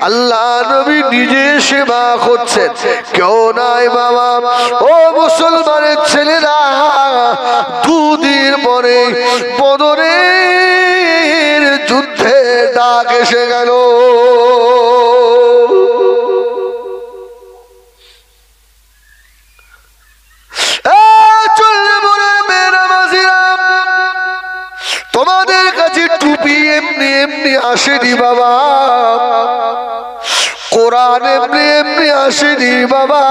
আল্লাহ নবী নিজে সেবা করছেন, কেউ নাই বাবা। ও মুসলমানের ছেলেরা, দুদিন পরে বদরের যুদ্ধে ডাক এসে গেল। তোমাদের কাছে টুপি এমনি এমনি আসেনি বাবা, কোরআন এমনি এমনি আসেনি বাবা,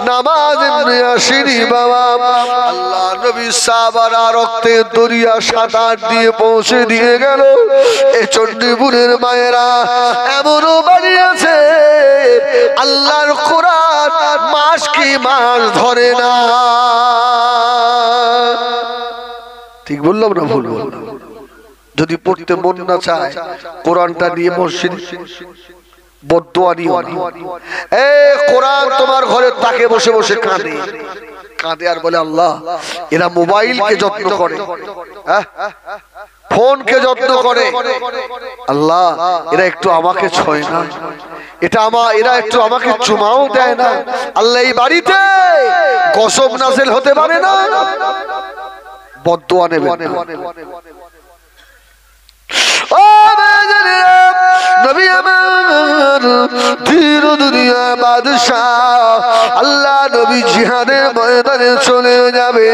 নামাজ এমনি আসেনি বাবা। আল্লাহ নবী সাহাবারা রক্তের দরিয়া সাঁতার দিয়ে পৌঁছে দিয়ে গেল। এই চণ্ডীপুরের মায়েরা এমনও বাড়ি আছে আল্লাহর কোরআন মাস কি মাস ধরে না। ঠিক বললাম না ভুল বললাম? যদি পড়তে মন না চায় কোরআনটা নিয়ে মসজিদ বদদোয়া নিও না। এই কোরআন তোমার ঘরে তাকে বসে বসে কাঁদে কাঁদে আর বলে আল্লাহ এরা মোবাইলকে যত্ন করে, ফোনকে যত্ন করে, আল্লাহ এরা একটু আমাকে ছয় না, এরা একটু আমাকে চুমাও দেয় না। আল্লাহ এই বাড়িতে গসব নাজেল হতে পারে না, বদদোয়া নেবেন না। ও নবী আমার ধীর দুনিয়া বাদশাহ, আল্লাহ নবী জিহাদের ময়দানে চলে যাবে।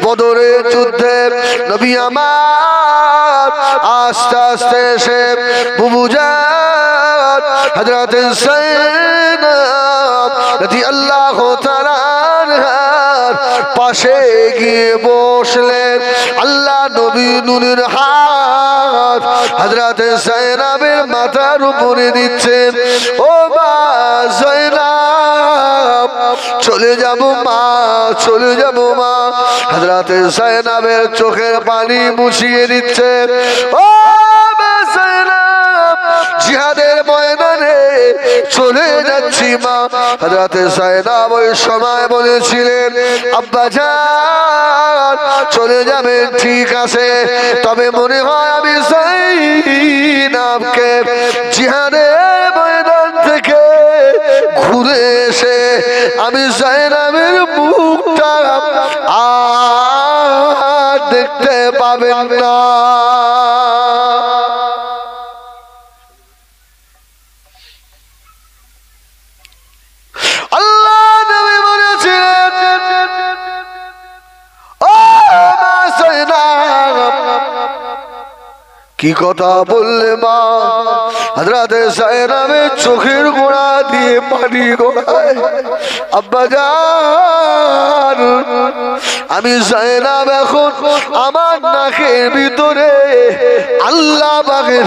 বদরের যুদ্ধে নবী আমার আস্তে আস্তে এসে বুবুজান হযরত যায়েনব রাদিয়াল্লাহু তাআলা পাশে গিয়ে বসলেন। আল্লাহ নবী নূরের হাত হযরত যায়েনবের মাথার উপরে দিচ্ছেন। ও মা যায়েনব, চলে যাব মা, চলে যাব মা। হযরত যায়েনবের চোখের পানি মুছিয়ে দিচ্ছে। ও মা যায়েনব, জিহাদের ময়দানে চলে যাচ্ছি মা। হযরত যায়েনব ওই সময় বলেছিলেন আব্বা জান চলে যাবেন ঠিক আছে, তবে মনে হয় আমি যায়েনবকে জিহাদের ময়দান থেকে ঘুরে এসে আমি যায়েনবের মুখটা আর দেখতে পাবেন না। কি কথা বললে মা? হযরত যায়েনবের চোখের গোড়া দিয়ে পানি গড়ায়। আব্বা জান, আমি যায়েনব এখন আমার নাকের ভিতরে আল্লাহ পাকের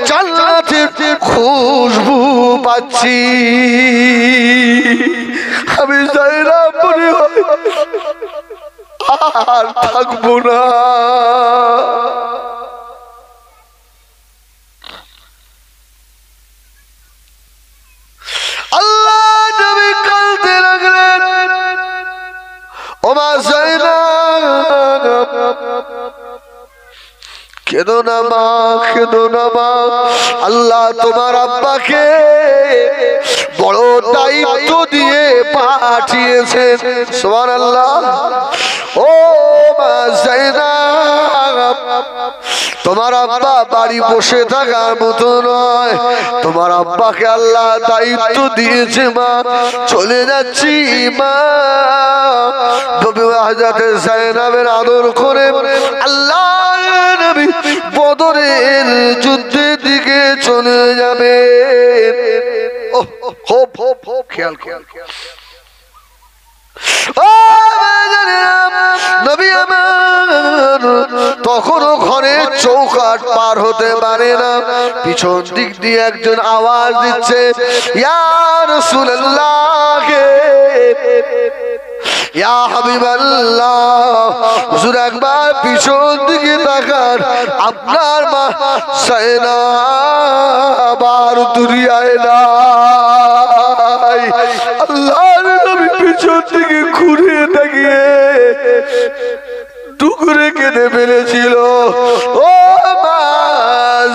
জান্নাতের খুশবু পাচ্ছি। আমি যায়েনব মনে হয় আর থাকবো না। কেঁদো না মা, কেঁদো না মা। আল্লাহ তোমার আব্বাকে বড় দায়িত্ব দিয়ে পাঠিয়েছেন। সুবহানাল্লাহ। ও মা যায়েনব, তোমার আব্বা বাড়ি বসে থাকার মতো নয়, তোমার আব্বাকে আল্লাহ দায়িত্ব দিয়েছে মা। চলে যাচ্ছি মা। হযরত যায়েনবের আদর করে আল্লাহ নবী বদরের যুদ্ধের দিকে চলে যাবে। খেয়াল খেয়াল নবী আমার তখনও ঘরে চৌকাঠ পার হতে পারে না। পিছন দিক দিয়ে একজন আওয়াজ দিচ্ছে, ইয়া রাসূলুল্লাহ, ইয়া হাবিবাল্লাহ, হুজুর একবার পিছন দিকে তাকান, আপনার মা যায়েনব আর দুনিয়ায় নাই। আল্লাহর নবী পিছন দিকে ঘুরে তাকিয়ে টুকরে কেঁদে ফেলেছিল। ও মা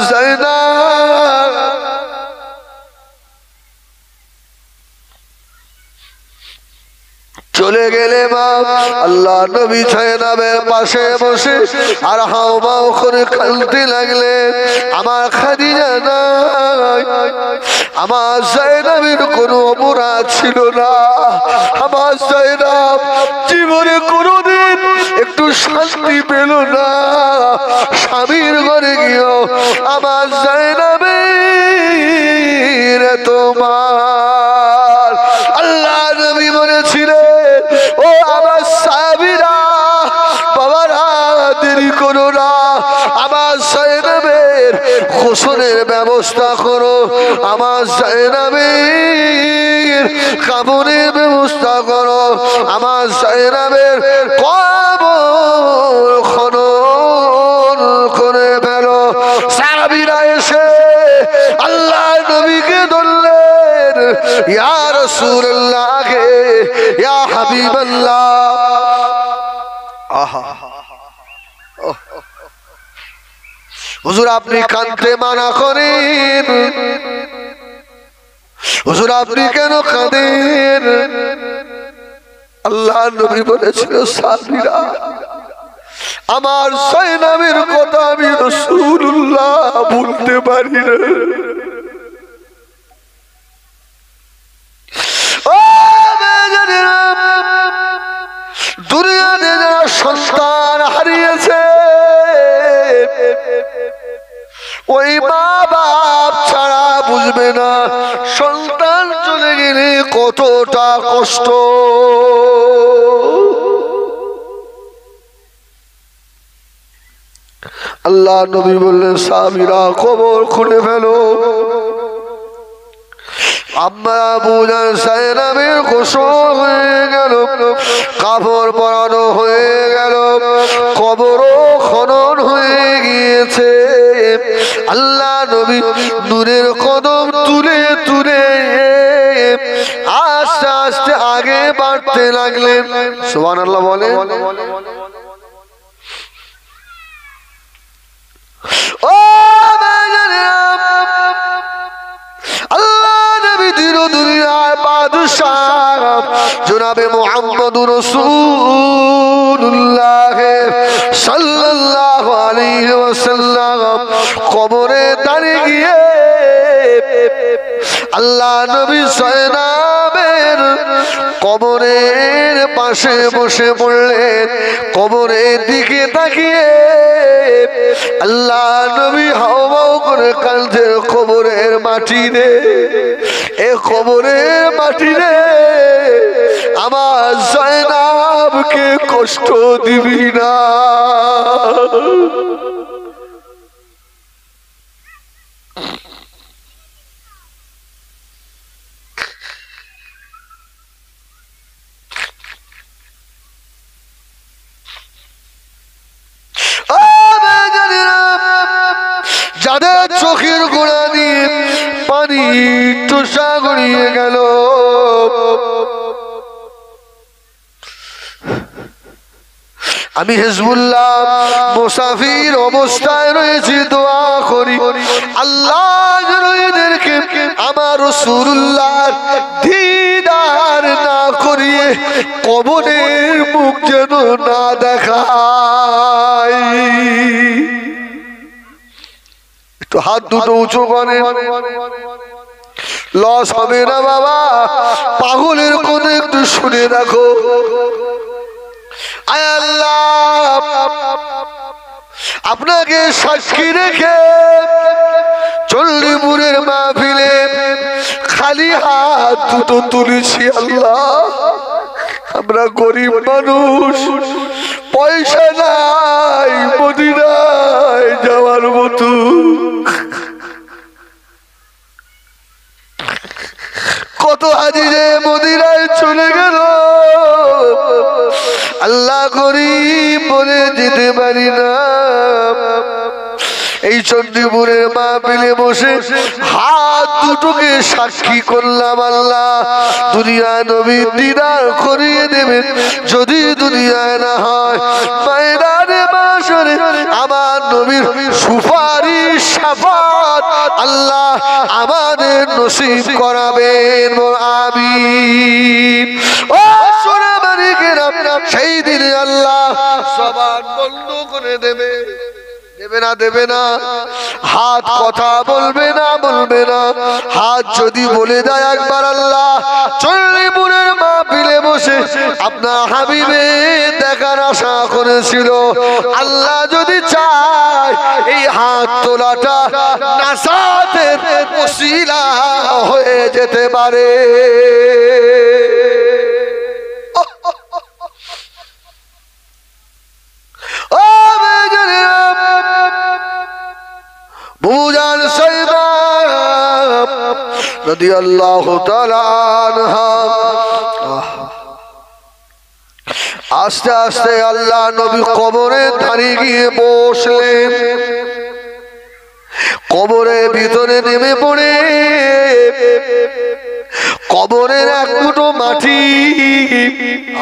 যায়েনব, চলে গেলে মা আল্লাহ নবী জায়নাবের পাশে বসে আর হাওমাও করে কাঁদতে লাগলেন। আমার খাদিজা নাই, আমার জায়নাবের কোনো অপরাধ ছিল না। আমার জায়নাব জীবনে কোনোদিন একটু শান্তি পেল না। স্বামীর ঘরে গিয়েও আমার জায়নাবের তোমার আল্লাহ নবী বলেছিলেন, ও আমার সাহাবীরা বাবারা দেরি করো না, আমার জায়নাবের গোসলের ব্যবস্থা করো, আমার জায়নাবের কাপড়ের ব্যবস্থা করো, আমার জায়নাবের কবর খনন করে ফেলো। সাহাবীরা এসে আল্লাহ নবীকে ধরলেন, ইয়া রাসূলুল্লাহ, ইয়া হাবিবাল্লাহ। আহা হুজুর আপনি কাঁদতে মানা করেন, হুজুর আপনি কেন কাঁদেন? আল্লাহ নবী বলেছিল, সাহাবীরা আমার জায়নাবের কথা আমি রাসূলুল্লাহ ভুলতে পারি না। ও বেজানেরা, দুনিয়াতে যারা সন্তান হারিয়েছে ওই মা বাপ ছাড়া বুঝবে না সন্তান চলে গেলে কতটা কষ্ট। আল্লাহ নবী বললেন, সাহাবীরা কবর খুলে ফেলো। আম্মা আবু জায়নাবের গোসল হয়ে গেল, কাপড় পরানো হয়ে গেল, কবরও খনন হয়ে গিয়েছে। আল্লাহ নবী নূরের কদম তুলে তুলে আস্তে আস্তে আগে বাড়তে লাগলেন। সুবহানাল্লাহ বলে। ও আল্লাহ নবী দিল দুনিয়ার বাদশাহ জনাবে মুহাম্মদুর রাসূলুল্লাহ সাল্লাল্লাহু আলাইহি ওয়াসাল্লাম কবরে দাঁড়িয়ে গিয়ে আল্লাহ নবী জায়নাবের কবরের পাশে বসে পড়লেন। কবরের দিকে তাকিয়ে আল্লাহ নবী হাওমাও করে কাঁদছেন, কবরের মাটি রে, এ কবরের মাটি রে, আমার জায়নাবকে কষ্ট দিবি না। যাদের চোখের গোড়া দিয়ে পানি টোসা গড়িয়ে গেল, আমি হিজবুল্লাহ মুসাফির অবস্থায় রয়েছি, দোয়া করি আল্লাহ যেন এদেরকে আমার রাসূলুল্লাহ দিদার না করিয়ে কবরের মুখ যেন না দেখায়। একটু হাত দুটো উঁচু করে, লস হবে না বাবা, পাগলের কোন একটু শুনে রাখো। আয় আল্লাহ, আপনাকে সাক্ষী রেখে চণ্ডীপুরের মাহফিলে খালি হাত দুটো তুলেছি। আল্লাহ, আমরা গরিব মানুষ, পয়সা নাই মদিনায় যাওয়ার মতো। কত হাজি যে মদিনায় চলে গেল, আল্লাহ গরিব বলে যেতে পারি না। এই চণ্ডীপুরের মাহফিলে বসে হাত দুটোকে সাক্ষী করলাম, আল্লাহ দুনিয়ায় নবীর দিদার করিয়ে দেবেন। যদি দুনিয়ায় না হয় ময়দানে মাশরে আমার নবীর সুপারিশ শাফাত আল্লাহ আমাদের নসিব করাবেন। আমিন। ও সোনামারি করে দেবে, দেবে না দেবে না। হাত কথা বলবে না বলবে না। হাত যদি বলে দেয় একবার আল্লাহ চল্লিপুরের মাহফিলে বসে আপনার হাবিবে দেখার আশা করেছিল, আল্লাহ যদি চায় এই হাত তোলাটা নাসাতের ওসিলা হয়ে যেতে পারে। বুজান সাইদা রাদিয়াল্লাহু তাআলা আনহা আস্তে আস্তে আল্লাহ নবী কবরের ধারে গিয়ে বসলেন। কবরের ভিতরে নেমে পড়ে কবরের এক মুঠো মাটি,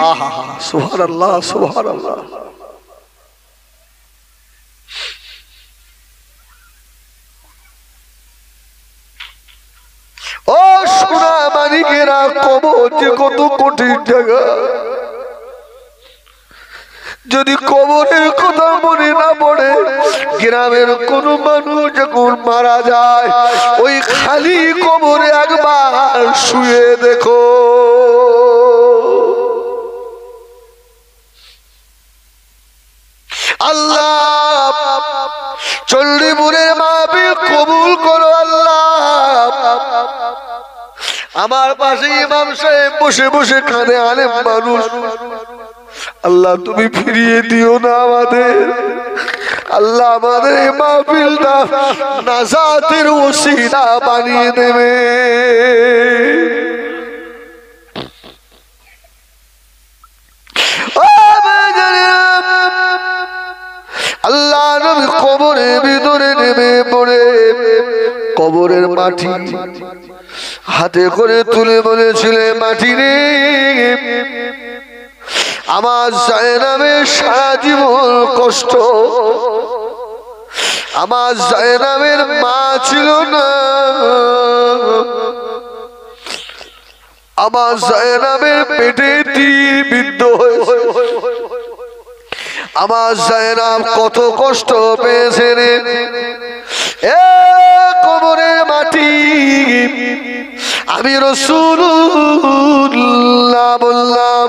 আহা সুবহানাল্লাহ সুবহানাল্লাহ, ও সোনা মানিকেরা, কবর যে কত কঠিন জায়গা। যদি কবরের কথা মনে না পড়ে, গ্রামের কোন মানুষ যখন মারা যায় ওই খালি কবরে একবার শুয়ে দেখো, আল্লাহ চল্লিপুরের মাহফিল কবুল করো আল্লাহ। আমার পাশে ইমাম সাহেব বসে বসে কানে আলেম মানুষ, আল্লাহ তুমি ফিরিয়ে দিও না আমাদের, আল্লাহ আমাদের এই মাহফিলটা নাজাতের ওসিলা বানিয়ে দেবে। আল্লাহ নবী কবরের ভিতরে নেমে পড়ে কবরের মাটি হাতে করে তুলে বলেছিলেন, মাটি রে আমার জায়নামের সারা জীবন কষ্ট, আমার জায়নামের মা ছিল না, আমার জায়নামের পেটে তীর বিদ্ধ হয়েছে, আমার জায়নাম কত কষ্ট পেয়েছে রে। এ কবরের মাটি, আমি রাসূলুল্লাহ বললাম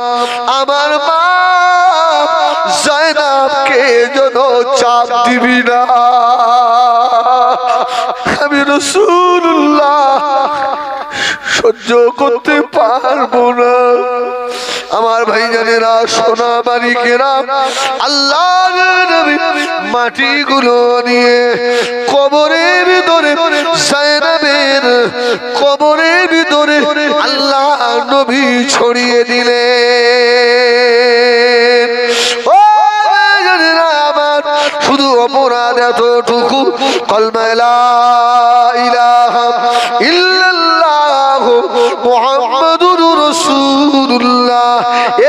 আমার মা জায়নাবকে যেন চাপ দিবি না, আমি রাসূলুল্লাহ সহ্য করতে পারবো না। আমার ভাইজানেরা, সোনা মানিকেরা, আল্লাহর নবী মাটিগুলো নিয়ে কবরের ভিতরে জায়নাবের কবরের ভিতরে আল্লাহ নবী ছড়িয়ে দিলেন। ও ভাইজানেরা আমার, শুধু অপরাধ এতটুকু, কলমা লা ইলাহা ইল্লাল্লাহ মুহাম্মাদুর রাসূলুল্লাহ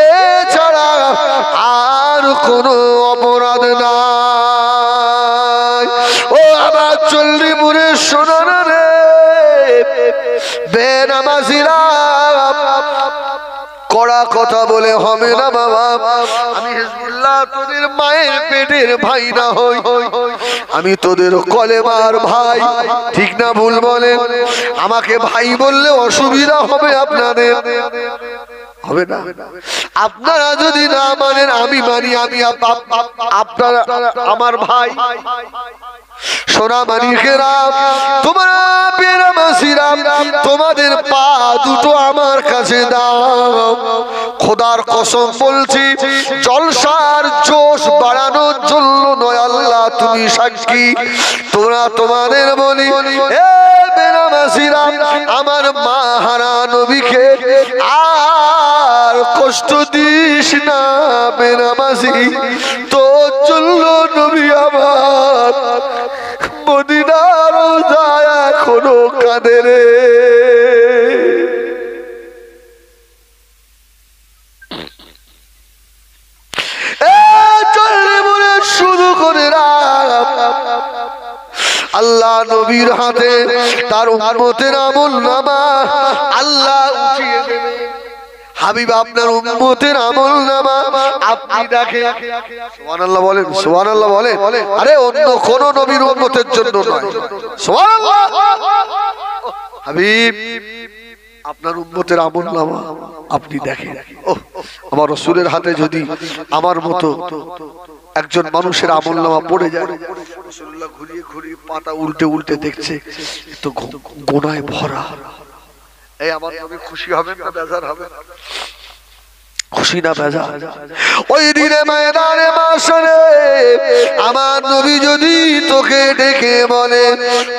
এছাড়া আর কোনো অপরাধ নাই। ও আমার চল্লিপুরের সোনারা রে, বেনামাজিরা, কড়া কথা বলে হবে না বাবা। আমি হিজবুল্লাহ তোদের মায়ের পেটের ভাই না হই, আমি তোদের কলেমার ভাই, ঠিক না ভুল বলে? আমাকে ভাই বললে অসুবিধা হবে আপনাদের, হবে না? আপনারা যদি না মানেন আমি মানি, আমি আপনারা আমার ভাই। সোনা মানিকেরা, তোমরা বেনামাজিরা, তোমাদের পা দুটো আমার কাছে দাও। খোদার কসম বলছি, জলসার জোশ বাড়ানোর জন্য নয়, আল্লাহ তুমি সাক্ষী। তোমরা তোমাদের বলি, এ বেনামাজিরা, আমার মা হারা নবীকে আর কষ্ট দিস না বেনামাজি, তোর জন্য নবী আমার মদিনার যায় এখনো কাঁদে রে। শুরু করে আল্লাহ নবীর হাতে তার উম্মতের আমল নামা আল্লাহ উঠিয়ে দেবে। হাবিব আপনার উম্মতের আমলনামা আপনি দেখেন। সুবহানাল্লাহ বলেন, সুবহানাল্লাহ বলেন। আরে অন্য কোন নবীর উম্মতের জন্য নয়। সুবহানাল্লাহ। হাবিব আপনার উম্মতের আমলনামা আপনি দেখেন। ওহ, আমার রাসূলের হাতে যদি আমার মতো একজন মানুষের আমলনামা পড়ে যায়, রাসূলুল্লাহ ঘুরিয়ে ঘুরিয়ে পাতা উল্টে উল্টে দেখছে, তো গোনায় ভরা। এই আমার নবী খুশি হবেন না বেজার হবেন? খুশি না বেজার? ওই দিনে ময়দানে মাশরে আমার নবী যদি তোকে ডেকে বলে,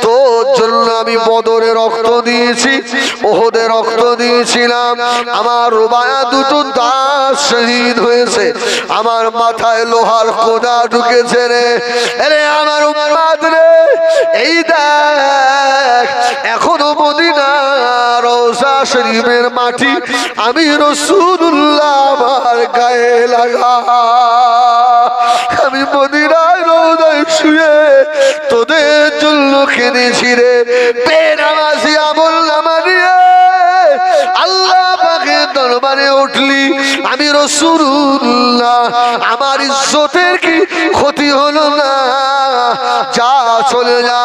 তোর জন্য আমি বদরে রক্ত দিয়েছি, ওহদে রক্ত দিয়েছিলাম, আমার রুবায়া দুটো দাস শহীদ হয়েছে, আমার মাথায় লোহার কোদা ঢুকেছে রে, আরে আমার উম্মত রে, এই দেখ এখনো মদিনা রওজা শরীফের মাটি আমি রাসূলুল্লাহ আমার গায়ে লাগা, আমি মদিনার রওজায় শুয়ে তোদের জন্য কেঁদেছি রে। বেনামাজি আমলনামা নিয়ে আল্লাহ পাকের দরবারে উঠলি, আমি রাসূলুল্লাহ আমার ইজ্জতের কি ক্ষতি হলো না? যা চলে যা,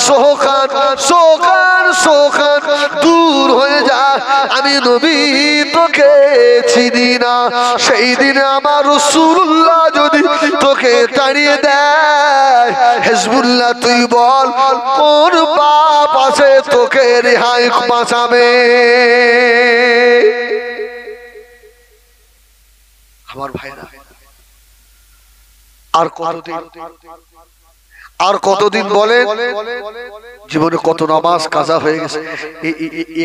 শোকান শোকান শোকান দূর হয়ে যা, আমি নবী তোকে চিনি না। সেই দিনে আমার রাসূলুল্লাহ যদি তোকে তাড়িয়ে দেয়, হিজবুল্লাহ তুই বল কোন পাপ আছে তোকে রেহাই বাঁচাবে? আমার ভাইরা, আর কতদিন বলে জীবনে কত নামাজ কাজা হয়ে গেছে,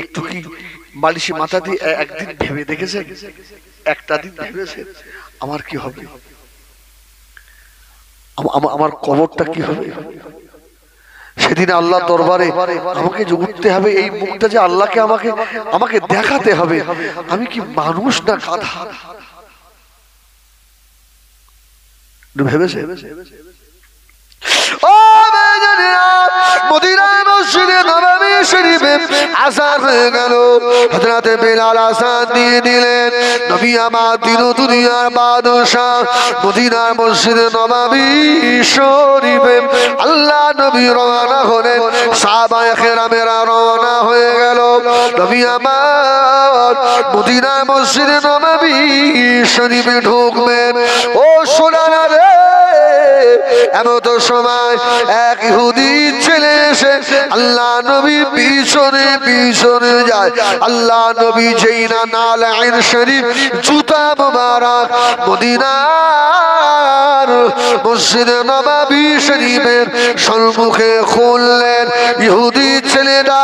একটু কি মালিশি মাথা দিয়ে একদিন ভেবে দেখেছে? একটা দিন ভেবেছে আমার কি হবে, আমার কবরটা কি হবে? সেদিন আল্লাহ দরবারে আমাকে যে উঠতে হবে, এই মুখটা যে আল্লাহকে আমাকে দেখাতে হবে, আমি কি মানুষ না গাধা? ভেবেছে? ও মদিনার মসজিদে নববী শরীফে আযান হয়ে গেল, হযরত বেলাল আযান দিয়ে দিলেন। নবী আমার দিন দুনিয়ার বাদশা মদিনার মসজিদে নববী শরীফে আল্লাহ নবী রওনা হলেন, সাহাবায়ে কেরামেরা রওনা হয়ে গেল। নবী আমার মদিনার মসজিদে নববী শরীফে ঢুকবেন। ও সোনারা রে, এমত সময় এক ইহুদি ছেলে এসে আল্লাহ নবী পিছনে পিছনে যায়। আল্লাহ নবী যেই না নালাইন শরীফ জুতা মোবারক মদিনার মসজিদে নববী শরীফের সম্মুখে খুললেন, ইহুদি ছেলেটা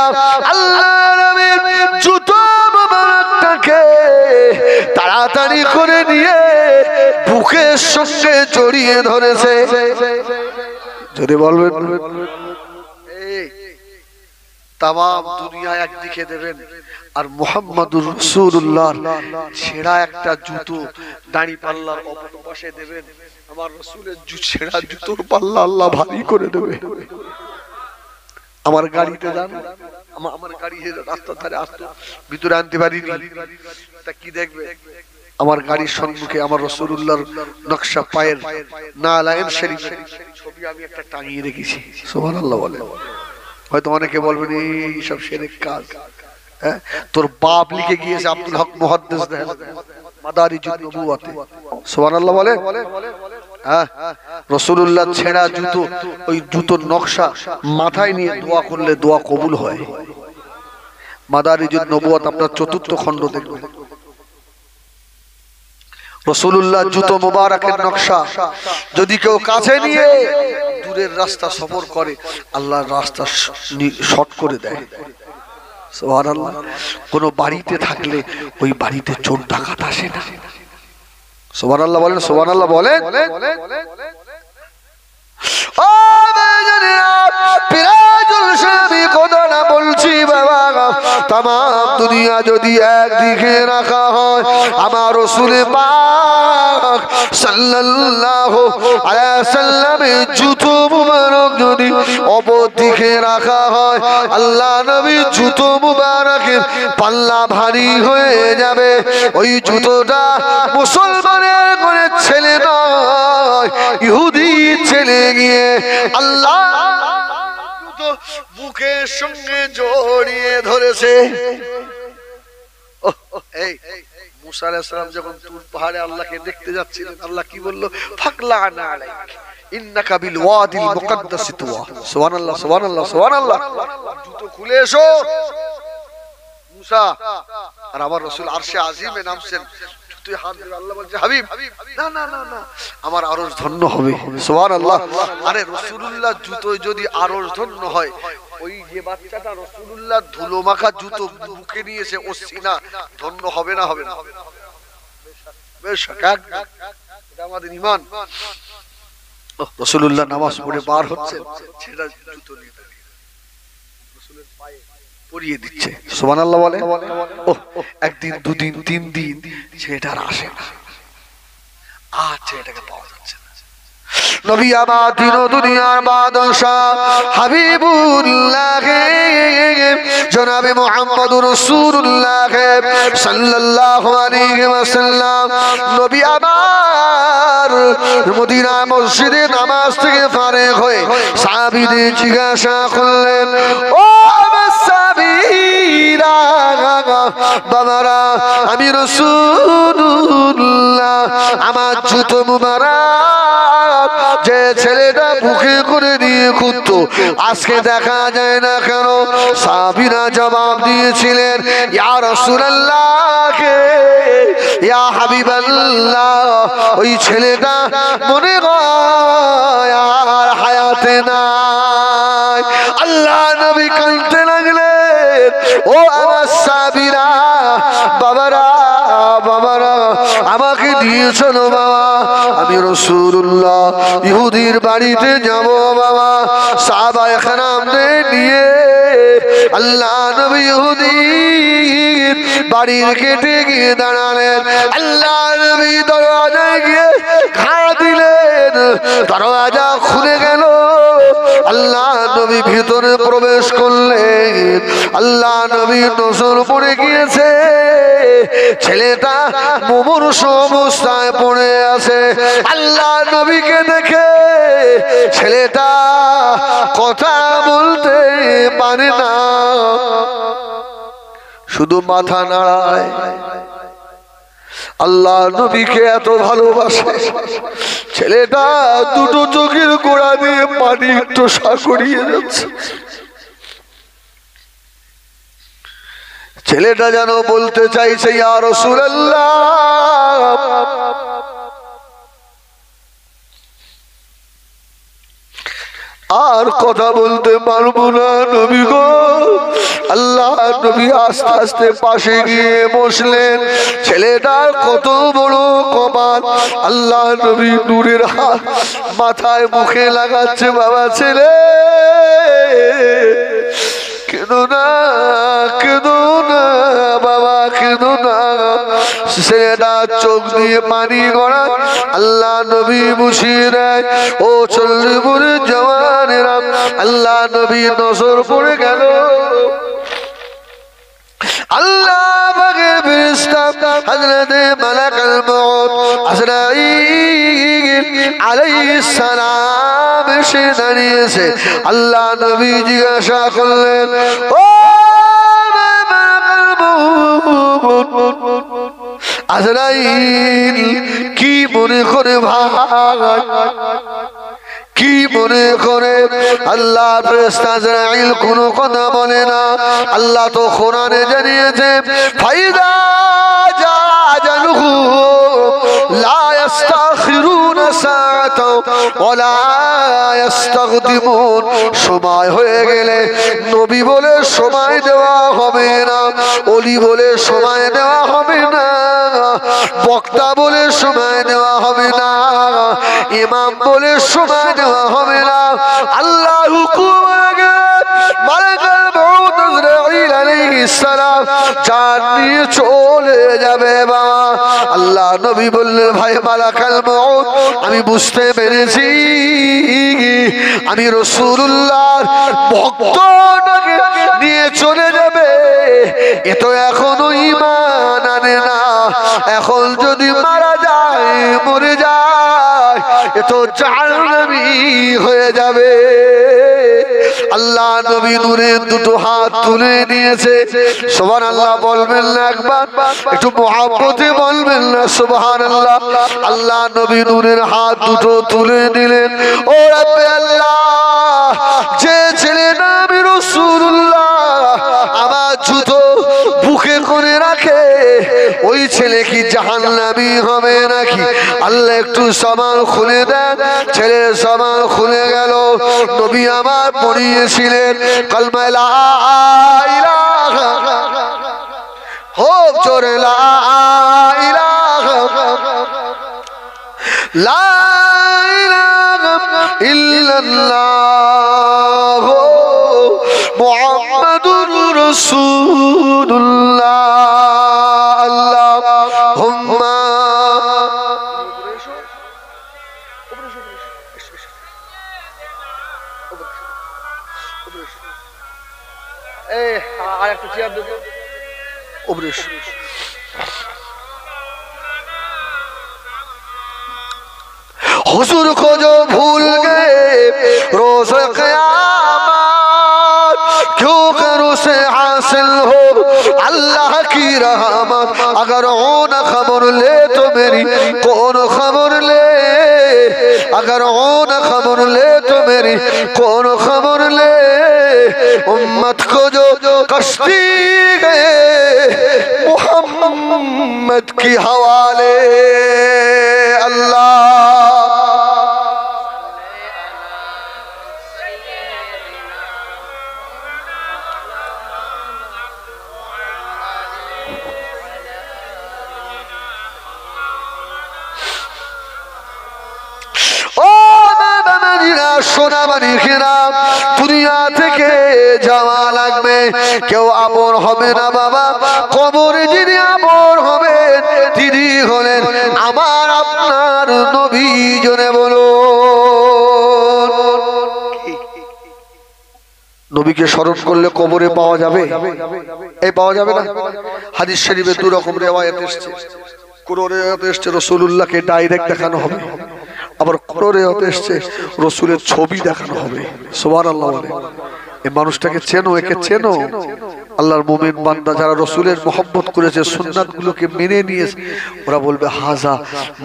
আল্লাহ নবীর জুতা মোবারকটাকে তাড়াতাড়ি করে নিয়ে বুকের সঙ্গে জড়িয়ে ধরেছে। যদি বলবেন তাম দুনিয়া একদিকে দেবেন, আর মুহাম্মাদুর রাসূলুল্লাহ ছেঁড়া একটা জুতো দাড়ি পাল্লার অপর পাশে দেবেন। আমার রাসূলের ছেঁড়া জুতোর পাল্লা আল্লাহ ভারী করে দেবে। আমার গাড়িতে যান, আমার গাড়ি রাস্তার ধারে আসতো, ভিতরে আনতে পারিনি, তা কি দেখবে? আমার গাড়ির সম্মুখে আমার রাসূলুল্লাহর নকশা পায়ের নালাইন শরীফ ছবি আমি একটা টাঙিয়ে রেখেছি। সুবহানাল্লাহ বলে। হয়তো অনেকে বলবেন এই সব শিরক কাজ, হ্যাঁ? তোর বাপ লিখে গিয়েছে আব্দুল হক মুহাদ্দিস মাদারিজুন নবুওয়াতে। সুবহানাল্লাহ বলে। হ্যাঁ, রাসূলুল্লাহ ছেঁড়া জুতো, ওই জুতোর নকশা মাথায় নিয়ে দোয়া করলে দোয়া কবুল হয়। মাদারিজুন নবুওয়াত আপনার ৪র্থ খণ্ড দেখবেন। রাসূলুল্লাহ জুতো মোবারকের নকশা যদি কেউ কাছে নিয়ে দূরের রাস্তা সফর করে, আল্লাহর রাস্তা শর্ট করে দেয়। সুবহানাল্লাহ। কোন বাড়িতে থাকলে ওই বাড়িতে চোর ডাকাত আসে না। সুবহানাল্লাহ বলেন, সুবহানাল্লাহ বলেন। ও পিরাজুল শামী কথাটা বলছি বাবা, तमाम दुनिया যদি একদিকে রাখা হয়, আমার রাসূল পাক সাল্লাল্লাহু আলাইহি সাল্লামের জুতো মুবারক যদি অপর দিকে রাখা হয়, আল্লাহ নবী জুতো মুবারকের পাল্লা ভারী হয়ে যাবে। ওই জুতোটা মুসলমানের করে ছেলে নয়, ইহুদি ছেলে গিয়ে আল্লাহ বুকের সঙ্গে জড়িয়ে ধরেছে। এই মুসা আলাইহিস সালাম যখন তুর পাহাড়ে আল্লাহকে দেখতে যাচ্ছিলেন, আল্লাহ কি বললো? ফাকলানা আলাইক ইন্নাকা বিল ওয়াদিল মুকদ্দাস তুয়া। সুবহানাল্লাহ, সুবহানাল্লাহ, সুবহানাল্লাহ। জুতো খুলে এসো। মুসা আর আমার রাসূল আরশে আজিমে নামছেন, জুতোয় হাত দিয়ে আল্লাহ বলছে, হাবিব না না না না, আমার আরশ ধন্য হবে। সুবহানাল্লাহ। আরে রাসূলুল্লাহ জুতোয় যদি আরশ ধন্য হয়, ওই যে বাচ্চাটা রাসূলুল্লাহ ধুলো মাখা জুতো বুকে নিয়েছে, ও সিনা ধন্য হবে না? হবে না? বেশ, এটা আমাদের ঈমান। রাসূলুল্লাহ নামাজ পড়ে বার হচ্ছে, সেটা জুতো নিয়ে রাসূলের পায়ে পরিয়ে দিচ্ছে। সুবহানাল্লাহ বলে। একদিন, দুদিন, 3 দিন সেটার আসে না, আচ্ছা এটাকে পাওয়া যাচ্ছে না। নবী আমার দিন দুনিয়ার বাদশাহ হাবিবুল্লাহ জনাবে মুহাম্মদুর রাসূলুল্লাহ সাল্লাল্লাহু আলাইহি ওয়াসাল্লাম নবী আমার মদিনা মসজিদে নামাজ থেকে ফারেগ হয়ে সাহাবীদের জিজ্ঞাসা করলেন, ও সাহাবীরা, বাবারা, আমি রাসূলুল্লাহ আমার জুতো মুবারক যে ছেলেটা বুকে করে নিয়ে ঘুরতো আজকে দেখা যায় না কেন? সাহাবীরা জবাব দিয়েছিলেন, ইয়া রাসূলুল্লাহ, ইয়া হাবিবাল্লাহ, ওই ছেলেটা মনে হয় আর হায়াতে নাই। আল্লাহ নবী কাঁদতে লাগলেন, ও আমার সাহাবীরা, বাবারা, বাবারা, আমাকে নিয়ে চলো বাবা, আমি রাসূলুল্লাহ ইহুদির বাড়িতে যাব বাবা। সাহাবায়ে কেরামদের নিয়ে আল্লাহ নবী ইহুদির বাড়ির গেটে গিয়ে দাঁড়ালেন। আল্লাহ নবী দরজায় গিয়ে ঘা দিলেন, দরজা খুলে গেল। আল্লাহ নবী ভিতরে প্রবেশ করলেন। আল্লাহ নবীর নজর পড়ে গিয়েছে, ছেলেটা মুমূর্ষ অবস্থায় পড়ে আছে। আল্লাহ নবীকে দেখে ছেলেটা কথা বলতে পারে না, শুধু মাথা নাড়ায়। আল্লাহ নবীকে এত ভালোবাসে, ছেলেটা দুটো চোখের গোড়া দিয়ে পানি একটু সাগরিয়ে যাচ্ছে। ছেলেটা যেন বলতে চাইছে, ইয়া রাসূলুল্লাহ, আর কথা বলতে পারবো না নবী গো। আল্লাহ নবী আস্তে আস্তে পাশে গিয়ে বসলেন। ছেলেটার কত বড় কপাল, আল্লাহ নবী নূরের হাত মাথায় মুখে লাগাচ্ছে। বাবা, ছেলে কেঁদো না, কেঁদো না বাবা, কেঁদো না। ছেলেটা চোখ দিয়ে পানি গড়া আল্লাহ নবী মুছিয়ে দেয়। ও চল্লিপুরে জওয়ানেরা, আল্লাহ নবী নজর পড়ে গেল। আল্লাহ পাকের ফেরেশতা হযরতে মালাকুল মউত আজরাইল আলাইহিস সালাম এসে দাঁড়িয়েছে। আল্লাহ নবী জিজ্ঞাসা করলেন, ও আজরাইল, কি মনে করে ভাই, কি মনে করে? আল্লাহ ফেরেশতা আজরাইল কোনো কথা বলে না। আল্লাহ তো কোরআনে জানিয়েছে, ফাইদা জাআজালহু লা ইস্তাখিরুনা সাআতা ওয়ালা ইস্তাকদিমুন। সময় হয়ে গেলে নবী বলে সময় দেওয়া হবে না, ওলি বলে সময় দেওয়া হবে না, বক্তা বলে সময় দেওয়া হবে না, ইমাম বলে সময় দেওয়া হবে না। আল্লাহ হুকুম মালাকুল মউত আজরাইল আলাইহিস সালাম জান নিয়ে চলে যাবে বাবা। আল্লাহ নবী বললেন, ভাই মালাকুল মউত, আমি বুঝতে পেরেছি আমি রাসূলুল্লাহর ভক্তটাকে নিয়ে চলে যাবে। এ তো এখনো ঈমান আনে না, এখন যদি মারা যায় মরে যায় এ তো জাহান্নামী হয়ে যাবে। আল্লাহ নবী নূরের দুটো হাত তুলে নিয়েছে, সুবহানাল্লাহ বলবেন না একবার? একটু মুহাব্বতে বলবেন না সুবহানাল্লাহ? আল্লাহ নবী নূরের হাত দুটো তুলে নিলেন। ও রব্বে আল্লাহ, যে ছেলে নবী রাসূলুল্লাহ আমার জুতো বুকে করে রাখে ওই ছেলে কি জাহান্নামী হবে নাকি? আল্লাহ একটু সামাল খুলে দেন। ছেলের সামাল খুলে গেল। নবী আমার পড়িয়েছিলেন কালমা লা ইলাহা, হোক জোরে লা ইলাহা, লা ইলাহা ইল্লাল্লাহ মুহাম্মাদুর রাসূলুল্লাহ। আল্লাহুম্মা আর একটা চেয়ার দেবো ওবরেশ। हुजूर को जो भूल गए रोज क़यामत, क्यों कर उसे हासिल हो अल्लाह की रहमत। अगर हो न खबर ले तो मेरी कौन खबर ले, अगर हो न खबर ले तो मेरी कौन खबर ले। उम्मत को जो कश्ती गए मोहम्मद की हवाले। अल्लाह সোনা বানিয়েরা দুনিয়া থেকে যাওয়া লাগবে, কেউ আপন হবে না বাবা। কবরে যিনি আপন হবেন তিনি হলেন আমার আপনার নবী। জনে বলো নবীকে স্মরণ করলে কবরে পাওয়া যাবে? এই পাওয়া যাবে না? হাদিস শরীফে দু রকম রিওয়ায়াত এসেছে। কোন রিওয়ায়াত এসেছে রাসূলুল্লাহকে ডাইরেক্ট দেখানো হবে, আবার কোন রিওয়ায়াত এসেছে রাসূলের ছবি দেখানো হবে। সুবহানাল্লাহ বলে এই মানুষটাকে চেনো, একে চেনো। আল্লাহর মুমিন বান্দা যারা রাসূলের মহব্বত করেছে, সুন্নাতগুলোকে মেনে নিয়েছে, ওরা বলবে হাজা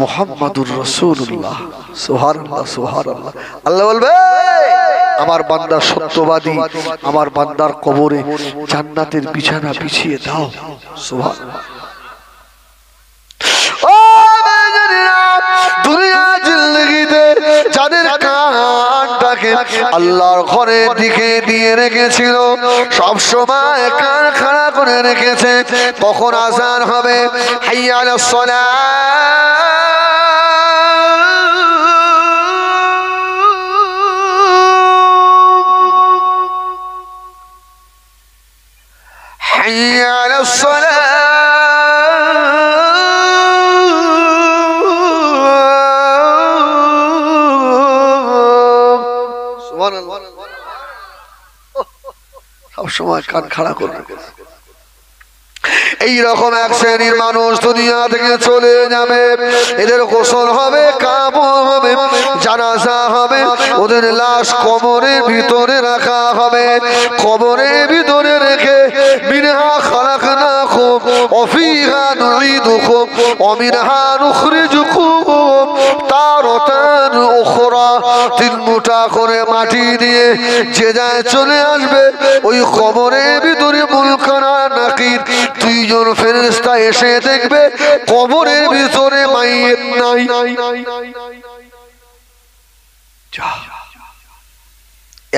মুহাম্মাদুর রাসূলুল্লাহ। সুবহানাল্লাহ সুবহানাল্লাহ। আল্লাহ বলবে আমার বান্দা সত্যবাদী, আমার বান্দার কবরে জান্নাতের বিছানা বিছিয়ে দাও। সুবহানাল্লাহ। ও বেজানেরা, দুনিয়া জিন্দেগিতে যাদের কানটাকে আল্লাহর ঘরের দিকে দিয়ে রেখেছিল, সব সময় কান খাড়া করে রেখেছে, কখন আযান হবে হাইয়া আলাস সালাহ, হাইয়া আলাস সালাহ, সময় কান খাড়া করবে। এইরকম এক শ্রেণীর মানুষ দুনিয়া থেকে চলে যাবে। এদের গোসল হবে, কাফন হবে, জানাজা হবে, ওদের লাশ কবরের ভিতরে রাখা হবে। কবরের ভিতরে রেখে মিনহা খালাকনাকুম ওয়া ফিহা নুঈদুকুম ওয়া মিনহা নুখরিজুকুম তারাতান উখরা। তিন মুঠা করে মাটি দিয়ে যে যায় চলে আসবে। ওই কবরের ভিতরে মুনকার নাকির দুইজন ফেরেশতা এসে দেখবে কবরের ভিতরে মাইয়িত নাই।